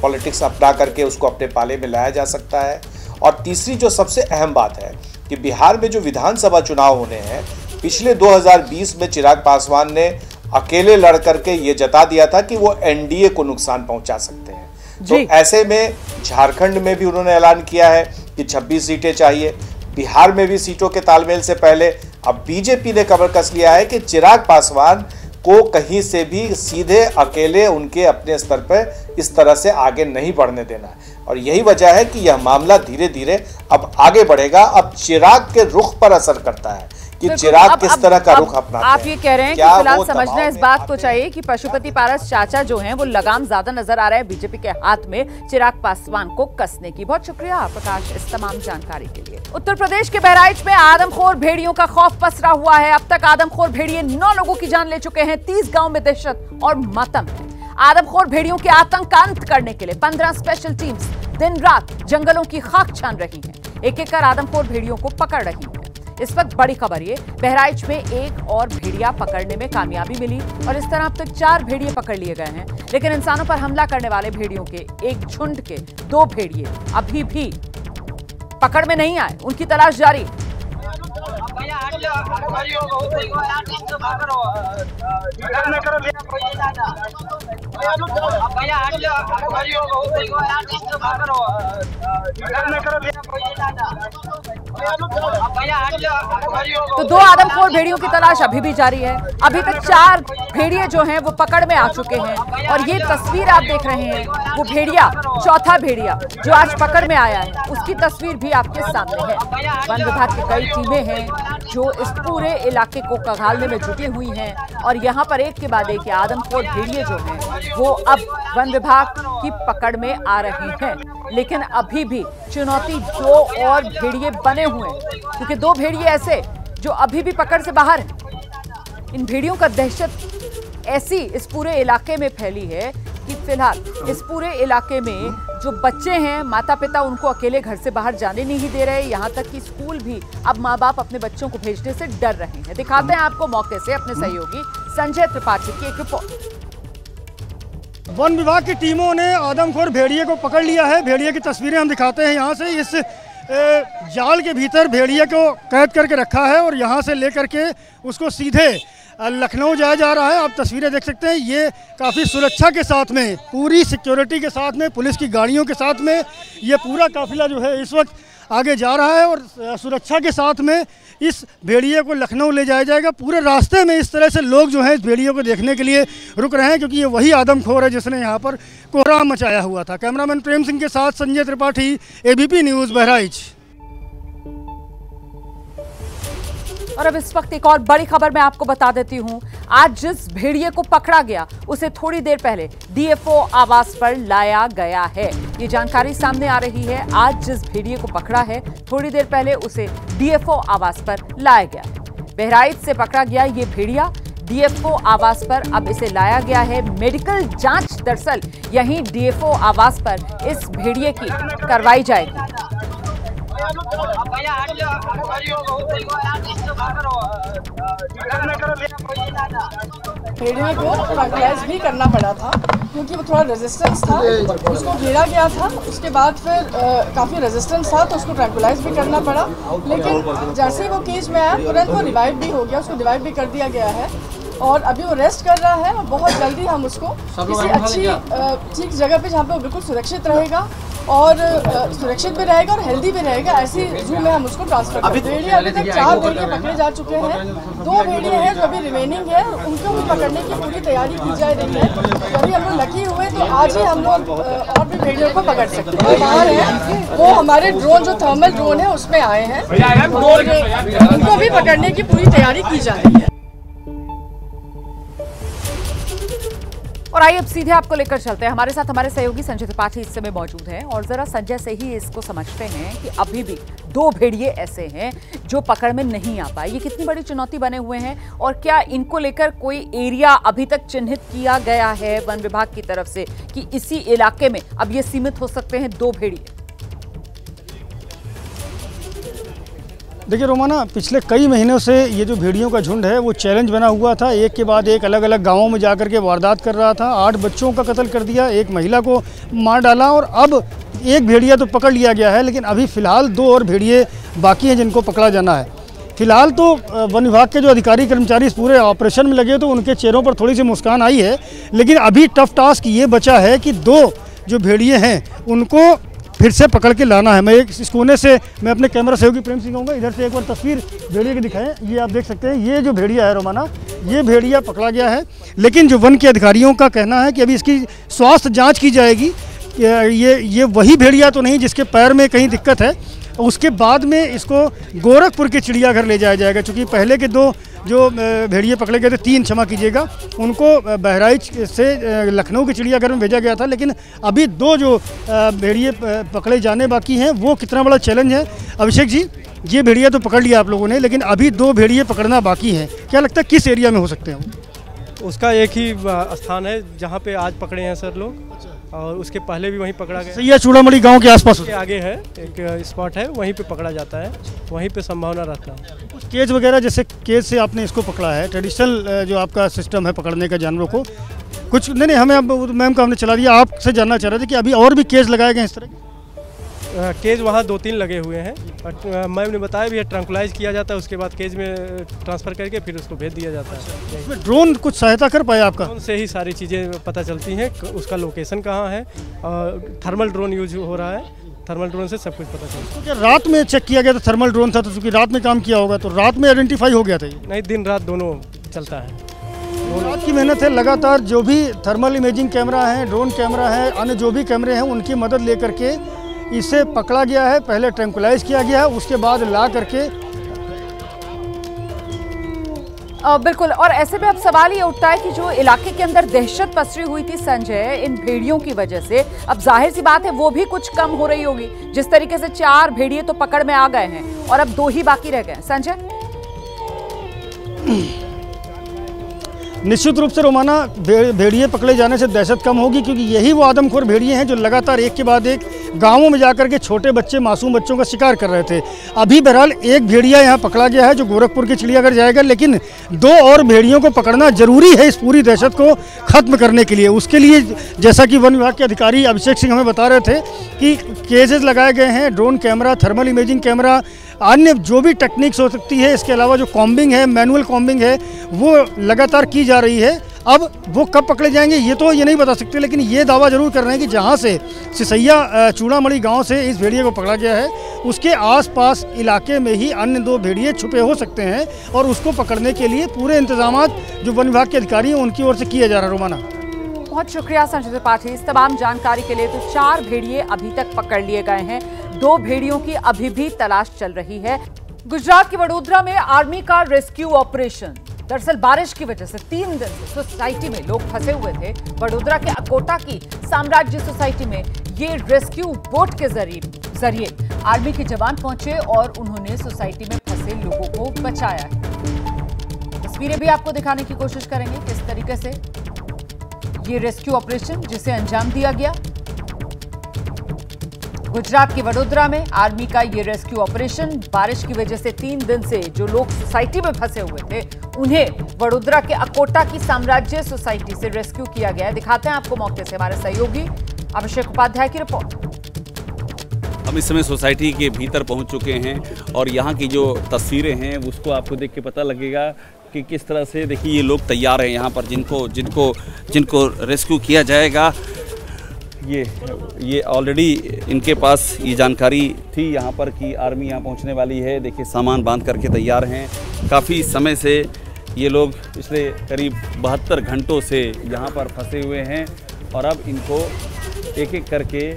पॉलिटिक्स अपना करके उसको अपने पाले में लाया जा सकता है। और तीसरी जो सबसे अहम बात है कि बिहार में जो विधानसभा चुनाव होने हैं, पिछले 2020 में चिराग पासवान ने अकेले लड़ करके ये जता दिया था कि वो एनडीए को नुकसान पहुंचा सकते हैं। तो ऐसे में झारखंड में भी उन्होंने ऐलान किया है कि 26 सीटें चाहिए। बिहार में भी सीटों के तालमेल से पहले अब बीजेपी ने कमर कस लिया है कि चिराग पासवान को कहीं से भी सीधे अकेले उनके अपने स्तर पर इस तरह से आगे नहीं बढ़ने देना है। और यही वजह है कि यह मामला धीरे धीरे अब आगे बढ़ेगा। अब चिराग के रुख पर असर करता है कि चिराग किस तरह का रुख अपनाते हैं। आप ये कह रहे हैं कि फिलहाल समझना इस बात को चाहिए कि पशुपति पारस चाचा जो हैं वो लगाम ज्यादा नजर आ रहा है बीजेपी के हाथ में चिराग पासवान को कसने की। बहुत शुक्रिया प्रकाश इस तमाम जानकारी के लिए। उत्तर प्रदेश के बहराइच में आदमखोर भेड़ियों का खौफ पसरा हुआ है। अब तक आदमखोर भेड़िए 9 लोगों की जान ले चुके हैं। 30 गाँव में दहशत और मातम है। आदमखोर भेड़ियों के आतंक का अंत करने के लिए 15 स्पेशल टीम्स दिन रात जंगलों की खाक छान रही हैं। एक एक कर आदमखोर भेड़ियों को पकड़ रही हैं। इस वक्त बड़ी खबर ये, बहराइच में एक और भेड़िया पकड़ने में कामयाबी मिली और इस तरह अब तक 4 भेड़िए पकड़ लिए गए हैं। लेकिन इंसानों पर हमला करने वाले भेड़ियों के एक झुंड के 2 भेड़िए अभी भी पकड़ में नहीं आए, उनकी तलाश जारी। तो दो आदमखोर भेड़ियों की तलाश अभी भी जारी है। अभी तक 4 भेड़िए जो हैं वो पकड़ में आ चुके हैं और ये तस्वीर आप देख रहे हैं वो भेड़िया, चौथा भेड़िया जो आज पकड़ में आया है उसकी तस्वीर भी आपके सामने है। वन विभाग की कई टीमें हैं जो इस पूरे इलाके को खंगालने में जुटी हुई हैं और यहाँ पर एक के बाद एक आदमखोर भेड़िए जो हैं वो अब वन विभाग की पकड़ में आ रहे हैं। लेकिन अभी भी चुनौती 2 और भेड़िए बने हुए हैं क्योंकि 2 भेड़िए ऐसे जो अभी भी पकड़ से बाहर हैं। इन भेड़ियों का दहशत ऐसी इस पूरे इलाके में फैली है कि फिलहाल इस पूरे इलाके में जो बच्चे हैं माता पिता उनको अकेले घर से बाहर जाने नहीं दे रहे। यहाँ तक कि स्कूल भी अब माँ बाप अपने बच्चों को भेजने से डर रहे हैं। दिखाते हैं आपको मौके से अपने सहयोगी संजय त्रिपाठी की एक रिपोर्ट। वन विभाग की टीमों ने आदमखोर भेड़िए को पकड़ लिया है। भेड़िए की तस्वीरें हम दिखाते हैं। यहाँ से इस जाल के भीतर भेड़िए को कैद करके रखा है और यहाँ से लेकर के उसको सीधे लखनऊ जाया जा रहा है। आप तस्वीरें देख सकते हैं। ये काफ़ी सुरक्षा के साथ में, पूरी सिक्योरिटी के साथ में, पुलिस की गाड़ियों के साथ में ये पूरा काफिला जो है इस वक्त आगे जा रहा है और सुरक्षा के साथ में इस भेड़िए को लखनऊ ले जाया जाएगा। पूरे रास्ते में इस तरह से लोग जो हैं इस भेड़िए को देखने के लिए रुक रहे हैं क्योंकि ये वही आदमखोर है जिसने यहाँ पर कोहराम मचाया हुआ था। कैमरामैन प्रेम सिंह के साथ संजय त्रिपाठी, एबीपी न्यूज़, बहराइच। और अब इस वक्त एक और बड़ी खबर मैं आपको बता देती हूं। आज जिस भेड़िए को पकड़ा गया उसे थोड़ी देर पहले डीएफओ आवास पर लाया गया है। ये जानकारी सामने आ रही है। आज जिस भेड़िए को पकड़ा है थोड़ी देर पहले उसे डीएफओ आवास पर लाया गया है। बहराइच से पकड़ा गया ये भेड़िया डीएफओ आवास पर अब इसे लाया गया है। मेडिकल जांच दरअसल यहीं डीएफओ आवास पर इस भेड़िए की करवाई जाएगी। भेड़िए को ट्रैंक्विलाइज भी करना पड़ा था क्योंकि वो थोड़ा रेजिस्टेंस था, उसको घेरा गया था। उसके बाद फिर काफ़ी रेजिस्टेंस था तो उसको ट्रैंक्विलाइज भी करना पड़ा। लेकिन जैसे ही वो केज में आया तुरंत वो रिवाइव भी हो गया, उसको रिवाइव भी कर दिया गया है और अभी वो रेस्ट कर रहा है और बहुत जल्दी हम उसको किसी अच्छी ठीक जगह पे जहाँ पे वो बिल्कुल सुरक्षित रहेगा और सुरक्षित भी रहेगा और हेल्दी भी रहेगा, ऐसी जू में हम उसको ट्रांसफर करेंगे। भेड़िए अभी तक 4 भेड़िए पकड़े जा चुके हैं। 2 भेड़िए हैं जो अभी रिमेनिंग है, उनको भी पकड़ने की पूरी तैयारी की जा रही है। अभी हम लोग लकी हुए तो आज ही हम लोग और भी भेड़ियों को पकड़ सकते हैं। बाहर है वो हमारे ड्रोन जो थर्मल ड्रोन है उसमें आए हैं और उनको भी पकड़ने की पूरी तैयारी की जा रही है। और आइए अब सीधे आपको लेकर चलते हैं। हमारे साथ हमारे सहयोगी संजय त्रिपाठी इस समय मौजूद हैं और जरा संजय से ही इसको समझते हैं कि अभी भी 2 भेड़िए ऐसे हैं जो पकड़ में नहीं आ पाए। ये कितनी बड़ी चुनौती बने हुए हैं और क्या इनको लेकर कोई एरिया अभी तक चिन्हित किया गया है वन विभाग की तरफ से कि इसी इलाके में अब ये सीमित हो सकते हैं 2 भेड़िए? देखिए रोमाना, पिछले कई महीनों से ये जो भेड़ियों का झुंड है वो चैलेंज बना हुआ था। एक के बाद एक अलग अलग गांवों में जाकर के वारदात कर रहा था। 8 बच्चों का कत्ल कर दिया, 1 महिला को मार डाला और अब 1 भेड़िया तो पकड़ लिया गया है लेकिन अभी फ़िलहाल 2 और भेड़िए बाकी हैं जिनको पकड़ा जाना है। फिलहाल तो वन विभाग के जो अधिकारी कर्मचारी इस पूरे ऑपरेशन में लगे तो उनके चेहरों पर थोड़ी सी मुस्कान आई है, लेकिन अभी टफ टास्क ये बचा है कि 2 जो भेड़िए हैं उनको फिर से पकड़ के लाना है। मैं इस कोने से मैं अपने कैमरा सहयोगी प्रेम सिंह कहूँगा, इधर से एक बार तस्वीर भेड़िए की दिखाएं। ये आप देख सकते हैं, ये जो भेड़िया है रोमाना, ये भेड़िया पकड़ा गया है लेकिन जो वन के अधिकारियों का कहना है कि अभी इसकी स्वास्थ्य जांच की जाएगी। ये वही भेड़िया तो नहीं जिसके पैर में कहीं दिक्कत है। उसके बाद में इसको गोरखपुर के चिड़ियाघर ले जाया जाएगा, क्योंकि पहले के 2 जो भेड़िए पकड़े गए थे, 3 क्षमा कीजिएगा, उनको बहराइच से लखनऊ के चिड़ियाघर में भेजा गया था। लेकिन अभी 2 जो भेड़िए पकड़े जाने बाकी हैं, वो कितना बड़ा चैलेंज है। अभिषेक जी, ये भेड़िया तो पकड़ लिया आप लोगों ने, लेकिन अभी 2 भेड़िए पकड़ना बाकी हैं। क्या लगता है किस एरिया में हो सकते हैं वो? उसका एक ही स्थान है जहाँ पे आज पकड़े हैं सर लोग, और उसके पहले भी वहीं पकड़ा गया। सैया चूड़ामणि गांव के आसपास के आगे है एक स्पॉट है, वहीं पे पकड़ा जाता है, वहीं पे संभावना रहता है। कुछ केज वगैरह, जैसे केज से आपने इसको पकड़ा है, ट्रेडिशनल जो आपका सिस्टम है पकड़ने का जानवरों को, कुछ नहीं हमें अब मैम का हमने चला दिया। आपसे जानना चाह रहे थे कि अभी और भी केज लगाए गए इस तरह? केज वहाँ 2-3 लगे हुए हैं और मैम ने बताया भी है ट्रंकुलाइज किया जाता है, उसके बाद केज में ट्रांसफ़र करके फिर उसको भेज दिया जाता है। इसमें ड्रोन कुछ सहायता कर पाया आपका? ड्रोन से ही सारी चीज़ें पता चलती हैं, उसका लोकेशन कहाँ है और थर्मल ड्रोन यूज हो रहा है, थर्मल ड्रोन से सब कुछ पता चलता है। क्या रात में चेक किया गया था? थर्मल ड्रोन था तो चूँकि रात में काम किया होगा तो रात में आइडेंटिफाई हो गया था ये? नहीं, दिन रात दोनों चलता है। रात की मेहनत है, लगातार जो भी थर्मल इमेजिंग कैमरा है, ड्रोन कैमरा है, अन्य जो भी कैमरे हैं उनकी मदद लेकर के इसे पकड़ा गया है। पहले ट्रैंकुलाइज किया गया है, उसके बाद ला करके बिल्कुल। और ऐसे में अब सवाल ये उठता है कि जो इलाके के अंदर दहशत पसरी हुई थी संजय इन भेड़ियों की वजह से, अब जाहिर सी बात है वो भी कुछ कम हो रही होगी। जिस तरीके से 4 भेड़िए तो पकड़ में आ गए हैं और अब 2 ही बाकी रह गए। संजय, निश्चित रूप से रोमाना भेड़िए पकड़े जाने से दहशत कम होगी, क्योंकि यही वो आदमखोर भेड़िए हैं जो लगातार एक के बाद एक गांवों में जाकर के छोटे बच्चे, मासूम बच्चों का शिकार कर रहे थे। अभी बहरहाल एक भेड़िया यहां पकड़ा गया है जो गोरखपुर के चिड़ियाघर जाएगा, लेकिन 2 और भेड़ियों को पकड़ना जरूरी है इस पूरी दहशत को खत्म करने के लिए। उसके लिए जैसा कि वन विभाग के अधिकारी अभिषेक सिंह हमें बता रहे थे कि केजेस लगाए गए हैं, drone camera, thermal imaging camera, अन्य जो भी टेक्निक्स हो सकती है, इसके अलावा जो कॉम्बिंग है, मैनुअल कॉम्बिंग है, वो लगातार की जा रही है। अब वो कब पकड़े जाएंगे ये नहीं बता सकते, लेकिन ये दावा जरूर कर रहे हैं कि जहां से सिसैया चूड़ामणि गांव से इस भेड़िए को पकड़ा गया है, उसके आसपास इलाके में ही अन्य 2 भेड़िए छुपे हो सकते हैं और उसको पकड़ने के लिए पूरे इंतजाम जो वन विभाग के अधिकारी हैं उनकी ओर से किया जा रहा है। रोमाना, बहुत शुक्रिया संजय त्रिपाठी इस तमाम जानकारी के लिए। तो 4 भेड़िए अभी तक पकड़ लिए गए हैं, 2 भेड़ियों की अभी भी तलाश चल रही है। गुजरात के वडोदरा में आर्मी का रेस्क्यू ऑपरेशन। दरअसल बारिश की वजह से 3 दिन से सोसाइटी में लोग फंसे हुए थे। वडोदरा के अकोटा की साम्राज्य सोसाइटी में ये रेस्क्यू बोट के जरिए आर्मी के जवान पहुंचे और उन्होंने सोसाइटी में फंसे लोगों को बचाया है। तस्वीरें भी आपको दिखाने की कोशिश करेंगे किस तरीके से ये रेस्क्यू ऑपरेशन जिसे अंजाम दिया गया। गुजरात के वडोदरा में आर्मी का ये रेस्क्यू ऑपरेशन। बारिश की वजह से 3 दिन से जो लोग सोसाइटी में फंसे हुए थे उन्हें वडोदरा के अकोटा की साम्राज्य सोसाइटी से रेस्क्यू किया गया है। दिखाते हैं आपको मौके से हमारे सहयोगी अभिषेक उपाध्याय की रिपोर्ट। हम इस समय सोसाइटी के भीतर पहुंच चुके हैं और यहाँ की जो तस्वीरें हैं उसको आपको देख के पता लगेगा कि किस तरह से, देखिए ये लोग तैयार हैं यहाँ पर जिनको रेस्क्यू किया जाएगा। ये ऑलरेडी इनके पास ये जानकारी थी यहाँ पर कि आर्मी यहाँ पहुँचने वाली है। देखिए सामान बांध करके तैयार हैं। काफ़ी समय से ये लोग पिछले करीब 72 घंटों से यहाँ पर फंसे हुए हैं और अब इनको एक एक करके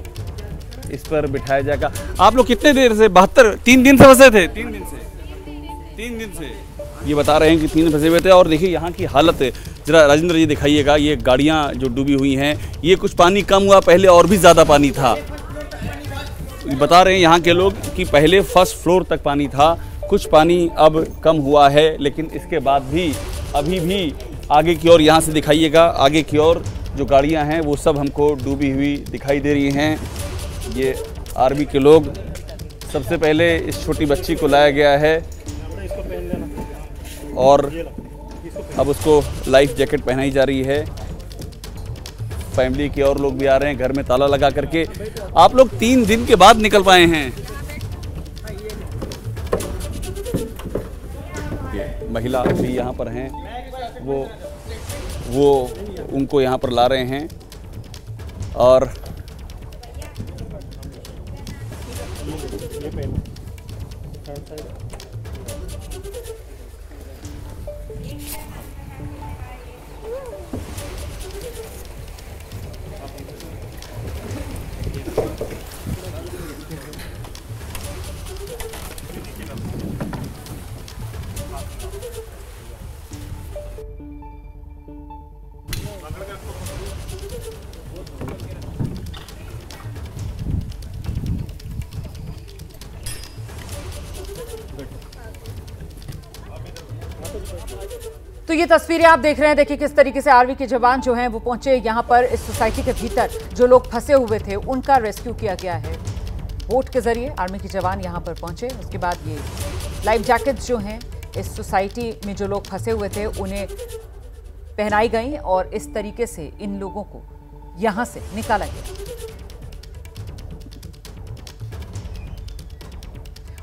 इस पर बिठाया जाएगा। आप लोग कितने देर से 3 दिन से फंसे थे? 3 दिन से ये बता रहे हैं कि 3 दिन फंसे हुए थे। और देखिए यहाँ की हालत जरा राजेंद्र जी दिखाइएगा। ये गाड़ियाँ जो डूबी हुई हैं, ये कुछ पानी कम हुआ, पहले और भी ज़्यादा पानी था। बता रहे हैं यहाँ के लोग कि पहले फर्स्ट फ्लोर तक पानी था, कुछ पानी अब कम हुआ है, लेकिन इसके बाद भी अभी भी आगे की ओर, यहाँ से दिखाइएगा, आगे की ओर जो गाड़ियाँ हैं वो सब हमको डूबी हुई दिखाई दे रही हैं। ये आर्मी के लोग, सबसे पहले इस छोटी बच्ची को लाया गया है और अब उसको लाइफ जैकेट पहनाई जा रही है। फैमिली के और लोग भी आ रहे हैं, घर में ताला लगा करके। आप लोग 3 दिन के बाद निकल पाए हैं। ये महिला भी यहाँ पर हैं, वो उनको यहाँ पर ला रहे हैं और तो ये तस्वीरें आप देख रहे हैं। देखिए किस तरीके से आर्मी के जवान जो हैं वो पहुंचे यहाँ पर इस सोसाइटी के भीतर। जो लोग फंसे हुए थे उनका रेस्क्यू किया गया है बोट के जरिए। आर्मी के जवान यहाँ पर पहुंचे, उसके बाद ये लाइफ जैकेट्स जो हैं इस सोसाइटी में जो लोग फंसे हुए थे उन्हें पहनाई गई और इस तरीके से इन लोगों को यहाँ से निकाला गया।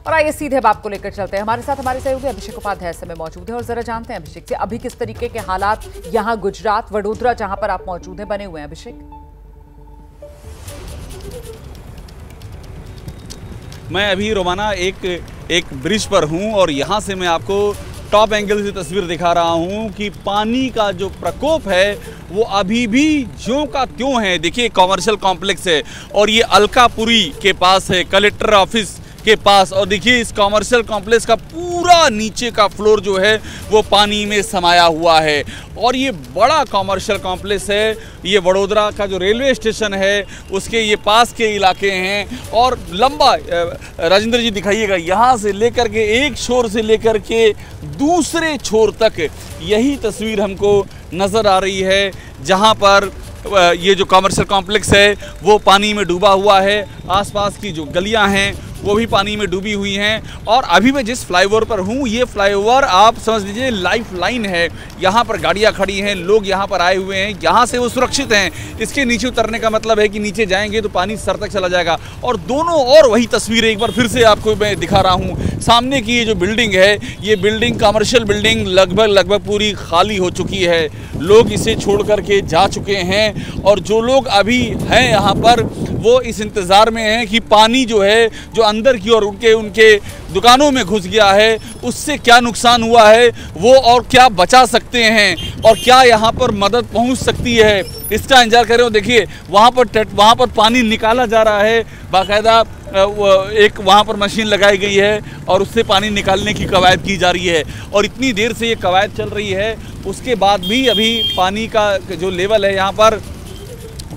और आइए सीधे बात को लेकर चलते हैं। हमारे साथ हमारे सहयोगी अभिषेक उपाध्याय इस समय मौजूद है और जरा जानते हैं अभिषेक से अभी किस तरीके के हालात यहाँ गुजरात वडोदरा जहां पर आप मौजूद हैं बने हुए हैं। अभिषेक, मैं अभी रोमाना एक ब्रिज पर हूं और यहां से मैं आपको टॉप एंगल से तस्वीर दिखा रहा हूं कि पानी का जो प्रकोप है वो अभी भी ज्यों का त्यों है। देखिए, कॉमर्शियल कॉम्प्लेक्स है और ये अलकापुरी के पास है, कलेक्टर ऑफिस के पास। और देखिए, इस कॉमर्शियल कॉम्प्लेक्स का पूरा नीचे का फ्लोर जो है वो पानी में समाया हुआ है और ये बड़ा कॉमर्शियल कॉम्प्लेक्स है। ये वडोदरा का जो रेलवे स्टेशन है उसके ये पास के इलाके हैं और लंबा, राजेंद्र जी दिखाइएगा, यहाँ से लेकर के एक छोर से लेकर के दूसरे छोर तक यही तस्वीर हमको नज़र आ रही है, जहाँ पर ये जो कॉमर्शियल कॉम्प्लेक्स है वो पानी में डूबा हुआ है। आसपास की जो गलियां हैं वो भी पानी में डूबी हुई हैं और अभी मैं जिस फ्लाईओवर पर हूँ, ये फ्लाईओवर आप समझ लीजिए लाइफ लाइन है। यहाँ पर गाड़ियाँ खड़ी हैं, लोग यहाँ पर आए हुए हैं, यहाँ से वो सुरक्षित हैं। इसके नीचे उतरने का मतलब है कि नीचे जाएंगे तो पानी सर तक चला जाएगा। और दोनों और वही तस्वीरें एक बार फिर से आपको मैं दिखा रहा हूँ। सामने की ये जो बिल्डिंग है, ये बिल्डिंग कमर्शियल बिल्डिंग लगभग पूरी खाली हो चुकी है। लोग इसे छोड़ करके जा चुके हैं और जो लोग अभी हैं यहाँ पर वो इस इंतज़ार में हैं कि पानी जो है जो अंदर की ओर उनके दुकानों में घुस गया है उससे क्या नुकसान हुआ है वो और क्या बचा सकते हैं और क्या यहाँ पर मदद पहुँच सकती है, इसका इंतजार कर रहे हो। देखिए, वहाँ पर पानी निकाला जा रहा है, बाकायदा एक वहाँ पर मशीन लगाई गई है और उससे पानी निकालने की कवायद की जा रही है और इतनी देर से ये कवायद चल रही है। उसके बाद भी अभी पानी का जो लेवल है यहाँ पर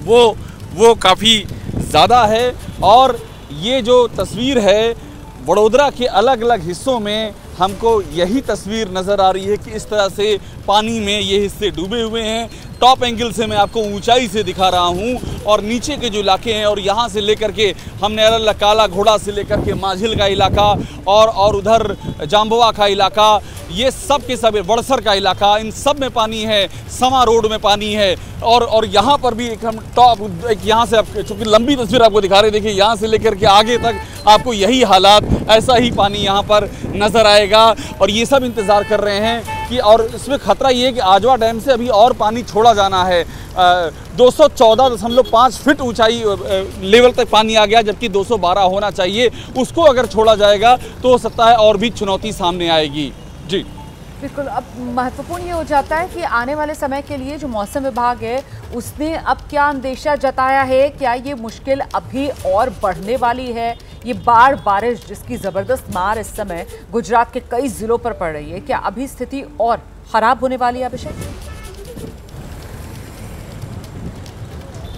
वो काफ़ी ज़्यादा है। और ये जो तस्वीर है वडोदरा के अलग अलग हिस्सों में हमको यही तस्वीर नज़र आ रही है कि इस तरह से पानी में ये हिस्से डूबे हुए हैं। टॉप एंगल से मैं आपको ऊंचाई से दिखा रहा हूं और नीचे के जो इलाके हैं और यहाँ से लेकर के हमने अलग काला घोड़ा से लेकर के माझिल का इलाका और उधर जाम्बुआ का इलाका, ये सब के सब, वड़सर का इलाका, इन सब में पानी है। समा रोड में पानी है और यहाँ पर भी एक हम एक यहाँ से चूँकि लंबी तस्वीर आपको दिखा रहे, देखिए यहाँ से लेकर के आगे तक आपको यही हालात, ऐसा ही पानी यहाँ पर नज़र आएगा। और ये सब इंतज़ार कर रहे हैं कि, और इसमें खतरा ये है कि आजवा डैम से अभी और पानी छोड़ा जाना है। 214.5 फीट ऊंचाई लेवल तक पानी आ गया, जबकि 212 होना चाहिए। उसको अगर छोड़ा जाएगा तो हो सकता है और भी चुनौती सामने आएगी। जी बिल्कुल। अब महत्वपूर्ण ये हो जाता है कि आने वाले समय के लिए जो मौसम विभाग है उसने अब क्या अंदेशा जताया है, क्या ये मुश्किल अभी और बढ़ने वाली है? ये बारिश जिसकी ज़बरदस्त मार इस समय गुजरात के कई ज़िलों पर पड़ रही है, क्या अभी स्थिति और ख़राब होने वाली है अभिषेक?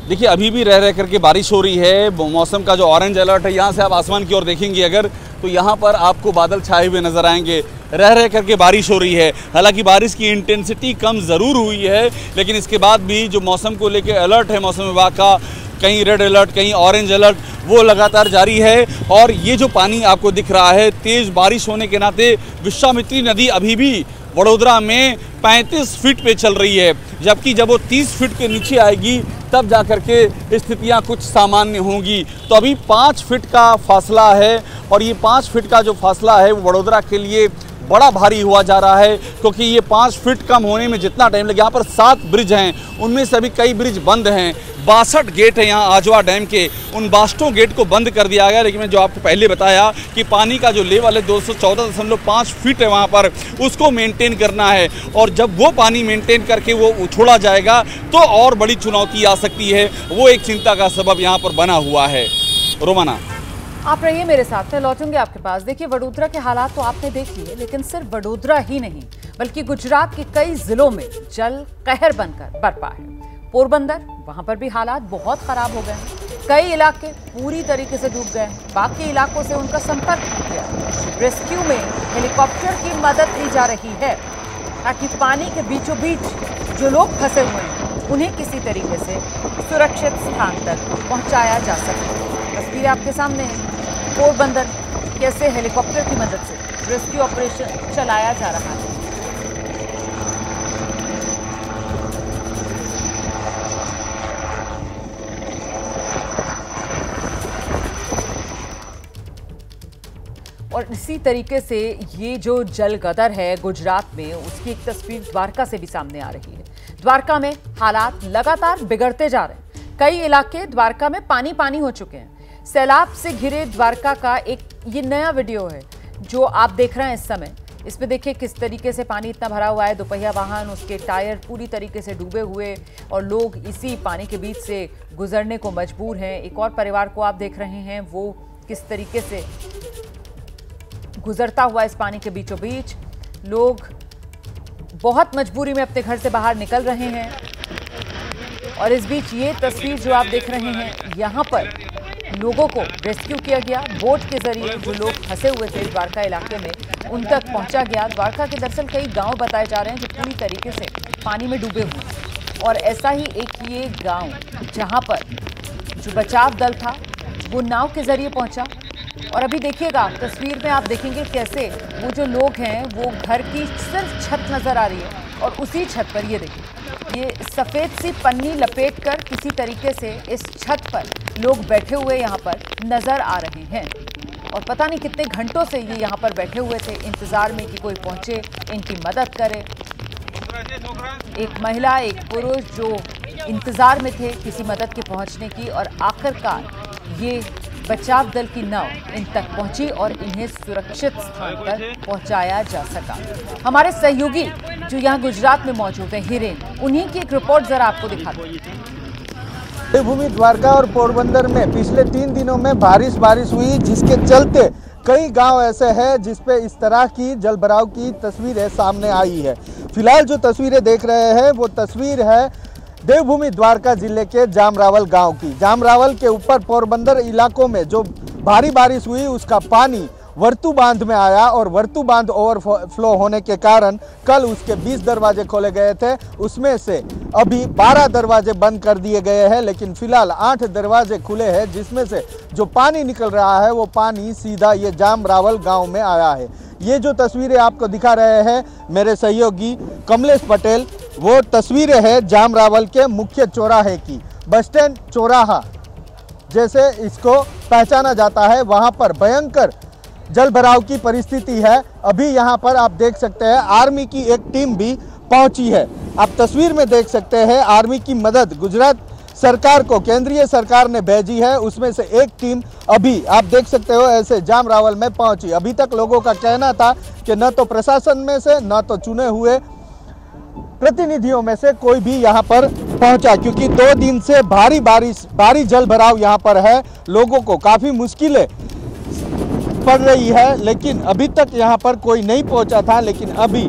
देखिए, अभी भी रह करके बारिश हो रही है। मौसम का जो ऑरेंज अलर्ट है, यहाँ से आप आसमान की ओर देखेंगे अगर, तो यहाँ पर आपको बादल छाए हुए नजर आएंगे। रह करके बारिश हो रही है। हालांकि बारिश की इंटेंसिटी कम ज़रूर हुई है, लेकिन इसके बाद भी जो मौसम को लेकर अलर्ट है मौसम विभाग का, कहीं रेड अलर्ट कहीं ऑरेंज अलर्ट, वो लगातार जारी है। और ये जो पानी आपको दिख रहा है, तेज़ बारिश होने के नाते विश्वामित्री नदी अभी भी वडोदरा में 35 फीट पे चल रही है, जबकि जब वो 30 फीट के नीचे आएगी तब जा कर के स्थितियाँ कुछ सामान्य होंगी। तो अभी 5 फीट का फासला है और ये 5 फीट का जो फासला है वो वडोदरा के लिए बड़ा भारी हुआ जा रहा है, क्योंकि ये 5 फीट कम होने में जितना टाइम लगे, यहाँ पर 7 ब्रिज हैं, उनमें से अभी कई ब्रिज बंद हैं। 62 गेट है यहाँ आजवा डैम के, उन 62 गेट को बंद कर दिया गया। लेकिन मैं जो आपको पहले बताया कि पानी का जो लेवल है 214.5 फीट है, वहाँ पर उसको मेंटेन करना है और जब वो पानी मेंटेन करके वो छोड़ा जाएगा तो और बड़ी चुनौती आ सकती है। वो एक चिंता का सबब यहाँ पर बना हुआ है। रोमाना, आप रहिए मेरे साथ, मैं लौटूंगी आपके पास। देखिए, वडोदरा के हालात तो आपने देख लिए, लेकिन सिर्फ वडोदरा ही नहीं बल्कि गुजरात के कई जिलों में जल कहर बनकर बरपा है। पोरबंदर, वहां पर भी हालात बहुत खराब हो गए हैं। कई इलाके पूरी तरीके से डूब गए हैं, बाकी इलाकों से उनका संपर्क टूट गया। रेस्क्यू में हेलीकॉप्टर की मदद ली जा रही है ताकि पानी के बीचों बीच जो लोग फंसे हुए हैं उन्हें किसी तरीके से सुरक्षित स्थान तक पहुंचाया जा सके। तस्वीरें आपके सामने हैं। पोरबंदर कैसे हेलीकॉप्टर की मदद से रेस्क्यू ऑपरेशन चलाया जा रहा है। और इसी तरीके से ये जो जलगदर है गुजरात में, उसकी एक तस्वीर द्वारका से भी सामने आ रही है। द्वारका में हालात लगातार बिगड़ते जा रहे हैं। कई इलाके द्वारका में पानी पानी हो चुके हैं। सैलाब से घिरे द्वारका का एक ये नया वीडियो है जो आप देख रहे हैं इस समय। इसमें देखिए किस तरीके से पानी इतना भरा हुआ है, दोपहिया वाहन, उसके टायर पूरी तरीके से डूबे हुए और लोग इसी पानी के बीच से गुजरने को मजबूर हैं। एक और परिवार को आप देख रहे हैं, वो किस तरीके से गुजरता हुआ इस पानी के बीचों बीच। लोग बहुत मजबूरी में अपने घर से बाहर निकल रहे हैं। और इस बीच ये तस्वीर जो आप देख रहे हैं, यहाँ पर लोगों को रेस्क्यू किया गया बोट के जरिए। जो लोग फंसे हुए थे द्वारका इलाके में, उन तक पहुंचा गया। द्वारका के दरअसल कई गांव बताए जा रहे हैं जो पूरी तरीके से पानी में डूबे हुए हैं। और ऐसा ही एक ये गांव जहां पर जो बचाव दल था वो नाव के जरिए पहुंचा। और अभी देखिएगा तस्वीर में आप देखेंगे कैसे वो जो लोग हैं वो घर की सिर्फ छत नज़र आ रही है और उसी छत पर ये देखिए ये सफ़ेद सी पन्नी लपेटकर किसी तरीके से इस छत पर लोग बैठे हुए यहाँ पर नज़र आ रहे हैं। और पता नहीं कितने घंटों से ये यहाँ पर बैठे हुए थे इंतज़ार में कि कोई पहुँचे, इनकी मदद करे। एक महिला, एक पुरुष जो इंतज़ार में थे किसी मदद के पहुँचने की, और आखिरकार ये बचाव दल की नाव इन तक पहुंची और इन्हें सुरक्षित स्थान पर पहुंचाया जा सका। हमारे सहयोगी जो यहाँ गुजरात में मौजूद हैं, हिरेन, उन्हीं की एक रिपोर्ट जरा आपको दिखाते हैं। देवभूमि द्वारका और पोरबंदर में पिछले 3 दिनों में बारिश हुई, जिसके चलते कई गांव ऐसे हैं जिसपे इस तरह की जलभराव की तस्वीरें सामने आई है। फिलहाल जो तस्वीरें देख रहे हैं वो तस्वीर है देवभूमि द्वारका जिले के जामरावल गांव की। जामरावल के ऊपर पोरबंदर इलाकों में जो भारी बारिश हुई उसका पानी वर्तू बांध में आया और वर्तू बांध ओवरफ्लो होने के कारण कल उसके 20 दरवाजे खोले गए थे। उसमें से अभी 12 दरवाजे बंद कर दिए गए हैं, लेकिन फिलहाल 8 दरवाजे खुले हैं, जिसमें से जो पानी निकल रहा है वो पानी सीधा ये जामरावल गांव में आया है। ये जो तस्वीरें आपको दिखा रहे हैं मेरे सहयोगी कमलेश पटेल, वो तस्वीरें हैं जामरावल के मुख्य चौराहे की। बस स्टैंड चौराहा जैसे इसको पहचाना जाता है, वहाँ पर भयंकर जल भराव की परिस्थिति है। अभी यहाँ पर आप देख सकते हैं आर्मी की एक टीम भी पहुंची है। आप तस्वीर में देख सकते हैं आर्मी की मदद गुजरात सरकार को केंद्रीय सरकार ने भेजी है, उसमें से एक टीम अभी आप देख सकते हो ऐसे जामरावल में पहुंची। अभी तक लोगों का कहना था कि न तो प्रशासन में से न तो चुने हुए प्रतिनिधियों में से कोई भी यहाँ पर पहुंचा, क्योंकि 2 दिन से भारी जल भराव यहाँ पर है। लोगों को काफ़ी मुश्किलें पड़ रही है, लेकिन अभी तक यहाँ पर कोई नहीं पहुंचा था। लेकिन अभी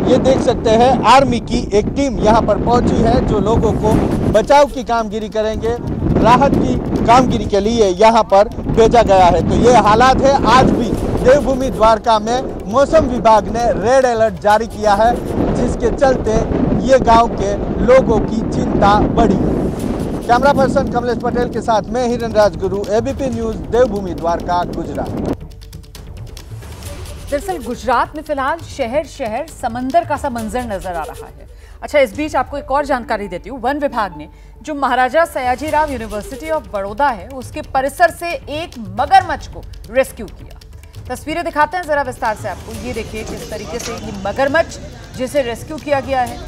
ये देख सकते हैं आर्मी की एक टीम यहाँ पर पहुंची है जो लोगों को बचाव की कामगिरी करेंगे, राहत की कामगिरी के लिए यहाँ पर भेजा गया है। तो ये हालात है। आज भी देवभूमि द्वारका में मौसम विभाग ने रेड अलर्ट जारी किया है, जिसके चलते ये गांव के लोगों की चिंता बढ़ी। कैमरा पर्सन कमलेश पटेल के साथ मैं हिरन राजगुरु, एबीपी न्यूज, देवभूमि द्वारका, गुजरात। दरअसल गुजरात में फिलहाल शहर शहर समंदर का सा मंजर नजर आ रहा है। अच्छा, इस बीच आपको एक और जानकारी देती हूँ। वन विभाग ने जो महाराजा सयाजीराव यूनिवर्सिटी ऑफ बड़ौदा है उसके परिसर से एक मगरमच्छ को रेस्क्यू किया। तस्वीरें दिखाते हैं जरा विस्तार से आपको। ये देखिए किस तरीके से ये मगरमच्छ जिसे रेस्क्यू किया गया है।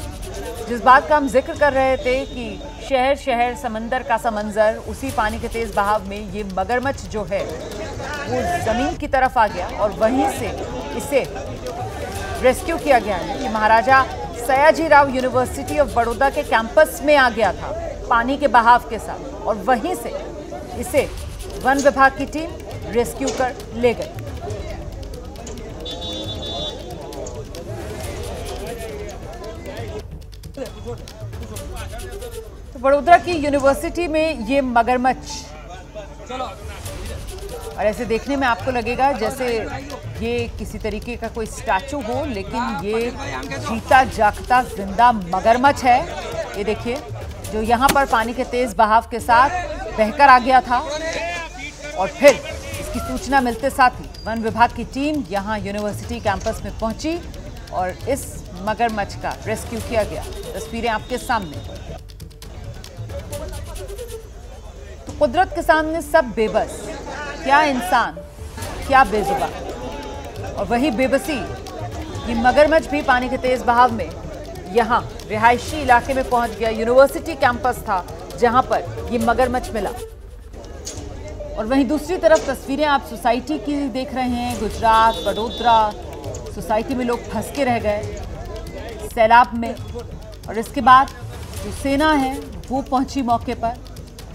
जिस बात का हम जिक्र कर रहे थे कि शहर शहर समंदर का सा मंजर, उसी पानी के तेज बहाव में ये मगरमच्छ जो है वो जमीन की तरफ आ गया और वहीं से इसे रेस्क्यू किया गया है। ये महाराजा सयाजीराव यूनिवर्सिटी ऑफ बड़ौदा के कैंपस में आ गया था पानी के बहाव के साथ, और वहीं से इसे वन विभाग की टीम रेस्क्यू कर ले गई। तो बड़ौदा की यूनिवर्सिटी में ये मगरमच्छ, और ऐसे देखने में आपको लगेगा जैसे ये किसी तरीके का कोई स्टैचू हो, लेकिन ये जीता जागता जिंदा मगरमच्छ है। ये देखिए जो यहाँ पर पानी के तेज बहाव के साथ बहकर आ गया था, और फिर इसकी सूचना मिलते साथ ही वन विभाग की टीम यहाँ यूनिवर्सिटी कैंपस में पहुंची और इस मगरमच्छ का रेस्क्यू किया गया। तस्वीरें आपके सामने। तो कुदरत के सामने सब बेबस, क्या इंसान क्या बेजुबान। और वही बेबसी, ये मगरमच्छ भी पानी के तेज बहाव में यहाँ रिहायशी इलाके में पहुंच गया। यूनिवर्सिटी कैंपस था जहां पर ये मगरमच्छ मिला। और वहीं दूसरी तरफ तस्वीरें आप सोसाइटी की देख रहे हैं। गुजरात वडोदरा सोसाइटी में लोग फंस के रह गए सैलाब में। और इसके बाद जो सेना है वो पहुंची मौके पर।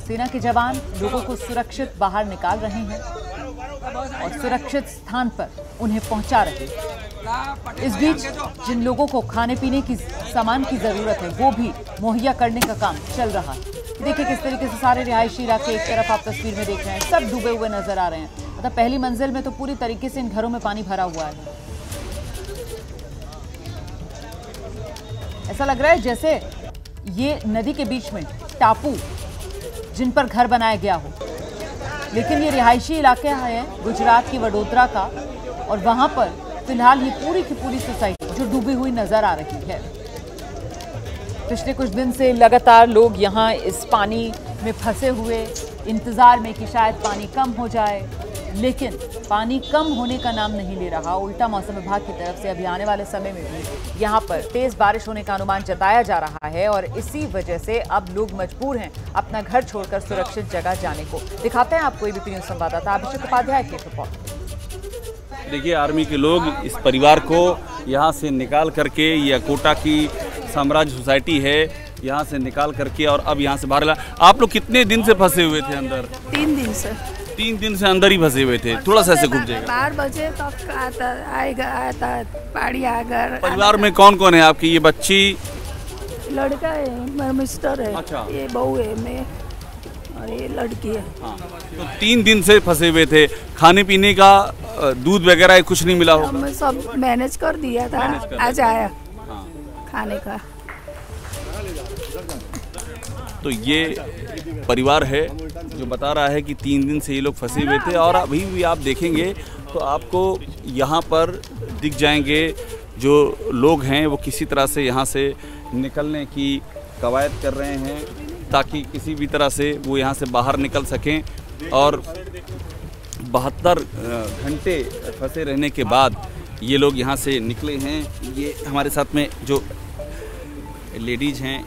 सेना के जवान लोगों को सुरक्षित बाहर निकाल रहे हैं और सुरक्षित स्थान पर उन्हें पहुंचा रहे हैं। इस बीच जिन लोगों को खाने पीने की सामान की जरूरत है वो भी मुहैया करने का काम चल रहा है। देखिए किस तरीके से सारे रिहायशी इलाके एक तरफ आप तस्वीर में देख रहे हैं, सब डूबे हुए नजर आ रहे हैं। मतलब पहली मंजिल में तो पूरी तरीके से इन घरों में पानी भरा हुआ है। ऐसा लग रहा है जैसे ये नदी के बीच में टापू जिन पर घर बनाया गया हो, लेकिन ये रिहायशी इलाके हैं गुजरात की वडोदरा का। और वहां पर फिलहाल ये पूरी की पूरी सोसाइटी जो डूबी हुई नजर आ रही है। पिछले कुछ दिन से लगातार लोग यहाँ इस पानी में फंसे हुए इंतजार में कि शायद पानी कम हो जाए, लेकिन पानी कम होने का नाम नहीं ले रहा। उल्टा मौसम विभाग की तरफ से अभी आने वाले समय में भी यहाँ पर तेज बारिश होने का अनुमान जताया जा रहा है और इसी वजह से अब लोग मजबूर हैं अपना घर छोड़कर सुरक्षित जगह जाने को। दिखाते हैं आपको एबीपी न्यूज संवाददाता अभिषेक उपाध्याय की रिपोर्ट। देखिए, आर्मी के लोग इस परिवार को यहाँ से निकाल करके, ये कोटा की साम्राज्य सोसाइटी है, यहाँ से निकाल करके और अब यहाँ से बाहर ला। आप लोग कितने दिन से फंसे हुए थे अंदर? 3 दिन से। 3 दिन से अंदर ही फंसे हुए थे। थोड़ा सा ऐसे घूम जाएगा। 12 बजे तक आता पानी आ गया। परिवार में कौन कौन है आपकी? ये बच्ची, लड़का है, मेरा मिस्टर है। अच्छा। ये बहू है, मैं और ये लड़की है। हाँ। तो 3 दिन से फंसे हुए थे। खाने पीने का दूध वगैरह कुछ नहीं मिला होगा? मैं सब मैनेज कर दिया था, आज आया खाने का। तो ये परिवार है जो बता रहा है कि 3 दिन से ये लोग फंसे हुए थे और अभी भी आप देखेंगे तो आपको यहाँ पर दिख जाएंगे जो लोग हैं वो किसी तरह से यहाँ से निकलने की कवायद कर रहे हैं ताकि किसी भी तरह से वो यहाँ से बाहर निकल सकें। और 72 घंटे फंसे रहने के बाद ये लोग यहाँ से निकले हैं। ये हमारे साथ में जो लेडीज़ हैं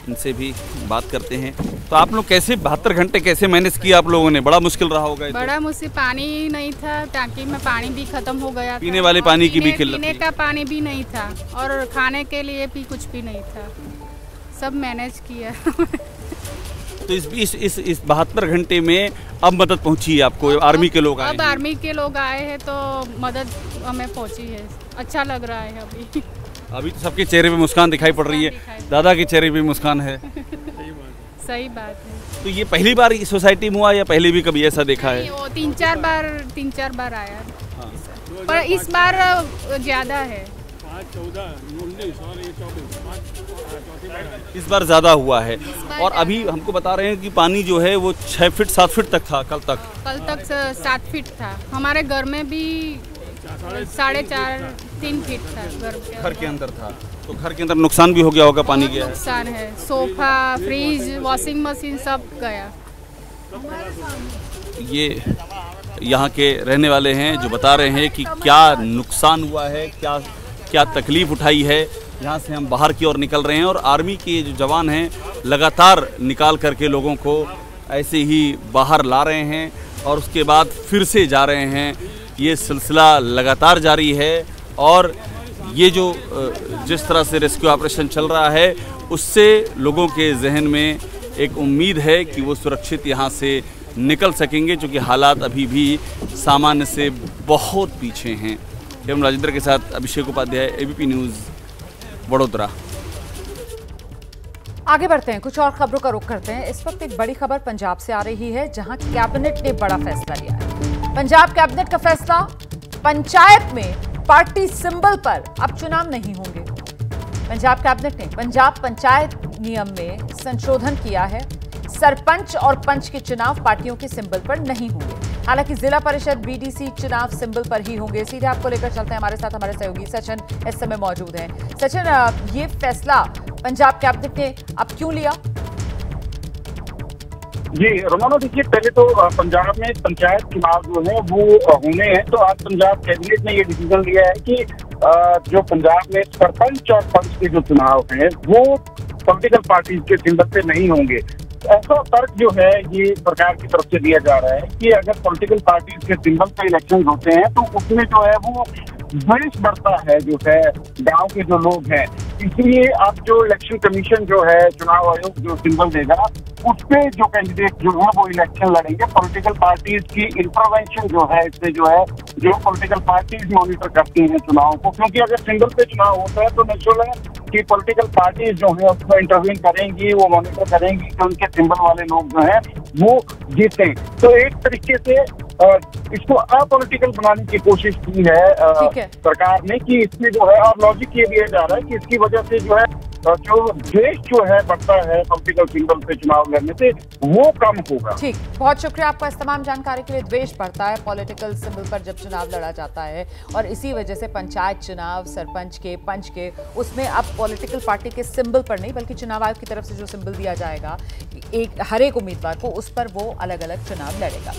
इनसे भी बात करते हैं। तो आप लोग कैसे 72 घंटे कैसे मैनेज किया आप लोगों ने? बड़ा मुश्किल रहा होगा। बड़ा मुश्किल, पानी नहीं था, टंकी में पानी भी खत्म हो गया, पीने वाले पानी की भी किल्लत, पीने का पानी भी नहीं था और खाने के लिए भी कुछ भी नहीं था। सब मैनेज किया। तो इस 72 घंटे में अब मदद पहुंची है आपको? आर्मी के लोग आए? अब आर्मी के लोग आए हैं तो मदद हमें पहुंची है। अच्छा लग रहा है अभी तो सबके चेहरे पे मुस्कान दिखाई पड़ रही है। दादा के चेहरे पे मुस्कान है। सही बात है। तो ये पहली बार इस सोसाइटी में हुआ या पहले भी कभी ऐसा देखा है? वो 3-4 बार आया। हाँ। पर इस बार ज्यादा है। इस बार ज्यादा हुआ है। और अभी हमको बता रहे हैं कि पानी जो है वो 6 फीट 7 फीट तक था कल तक 7 फीट था। हमारे घर में भी 4.5-3 फीट था। घर के अंदर था। तो घर के अंदर नुकसान भी हो गया होगा पानी गया? नुकसान है, सोफा, फ्रिज, वॉशिंग मशीन सब गया। ये यहाँ के रहने वाले हैं जो बता रहे हैं कि क्या नुकसान हुआ है, क्या तकलीफ उठाई है। यहाँ से हम बाहर की ओर निकल रहे हैं और आर्मी के जो जवान हैं लगातार निकाल करके लोगों को ऐसे ही बाहर ला रहे हैं और उसके बाद फिर से जा रहे हैं। ये सिलसिला लगातार जारी है और ये जो जिस तरह से रेस्क्यू ऑपरेशन चल रहा है उससे लोगों के जहन में एक उम्मीद है कि वो सुरक्षित यहाँ से निकल सकेंगे, क्योंकि हालात अभी भी सामान्य से बहुत पीछे हैं। एवं राजेंद्र के साथ अभिषेक उपाध्याय, एबीपी न्यूज़, वडोदरा। आगे बढ़ते हैं, कुछ और खबरों का रुख करते हैं। इस वक्त एक बड़ी खबर पंजाब से आ रही है जहां कैबिनेट ने बड़ा फैसला लिया है। पंजाब कैबिनेट का फैसला, पंचायत में पार्टी सिंबल पर अब चुनाव नहीं होंगे। पंजाब कैबिनेट ने पंजाब पंचायत नियम में संशोधन किया है। सरपंच और पंच के चुनाव पार्टियों के सिंबल पर नहीं होंगे। हालांकि जिला परिषद बीडीसी चुनाव सिंबल पर ही होंगे। सीधे आपको लेकर चलते हैं, हमारे साथ हमारे सहयोगी सचिन इस समय मौजूद हैं। सचिन, ये फैसला पंजाब कैबिनेट ने अब क्यों लिया? जी रोमाना, देखिए पहले तो पंजाब में पंचायत चुनाव जो है वो होने हैं। तो आज पंजाब कैबिनेट ने ये डिसीजन लिया है कि जो पंजाब में सरपंच और पंच के जो चुनाव हैं वो पॉलिटिकल पार्टीज के सिंबल पे नहीं होंगे। ऐसा तर्क जो है ये सरकार की तरफ से दिया जा रहा है कि अगर पॉलिटिकल पार्टीज के सिंबल पे इलेक्शन होते हैं तो उसमें जो है वो द्वेष बढ़ता है जो है गांव के जो लोग हैं। इसलिए अब जो इलेक्शन कमीशन जो है, चुनाव आयोग जो सिंबल देगा उस पे जो कैंडिडेट जो है वो इलेक्शन लड़ेंगे। पॉलिटिकल पार्टीज की इंटरवेंशन जो है इससे जो है जो पॉलिटिकल पार्टीज मॉनिटर करती हैं चुनाव को, क्योंकि अगर सिंगल पे चुनाव होता है तो नेचुरल है कि पॉलिटिकल पार्टीज जो है उसको इंटरवीन करेंगी, वो मॉनिटर करेंगी कि उनके सिंबल वाले लोग जो है वो जीते। तो एक तरीके से इसको अपॉलिटिकल बनाने की कोशिश की है सरकार ने कि इसमें जो है, और लॉजिक ये दिया जा रहा है कि इसकी वजह से जो है जो देश जो है बढ़ता है पॉलिटिकल सिंबल से चुनाव लड़ने से वो कम होगा। ठीक, बहुत शुक्रिया आपका इस तमाम जानकारी के लिए। द्वेष बढ़ता है पॉलिटिकल सिंबल पर जब चुनाव लड़ा जाता है और इसी वजह से पंचायत चुनाव, सरपंच के, पंच के, उसमें अब पॉलिटिकल पार्टी के सिंबल पर नहीं बल्कि चुनाव आयोग की तरफ से जो सिंबल दिया जाएगा हर एक उम्मीदवार को, उस पर वो अलग अलग चुनाव लड़ेगा।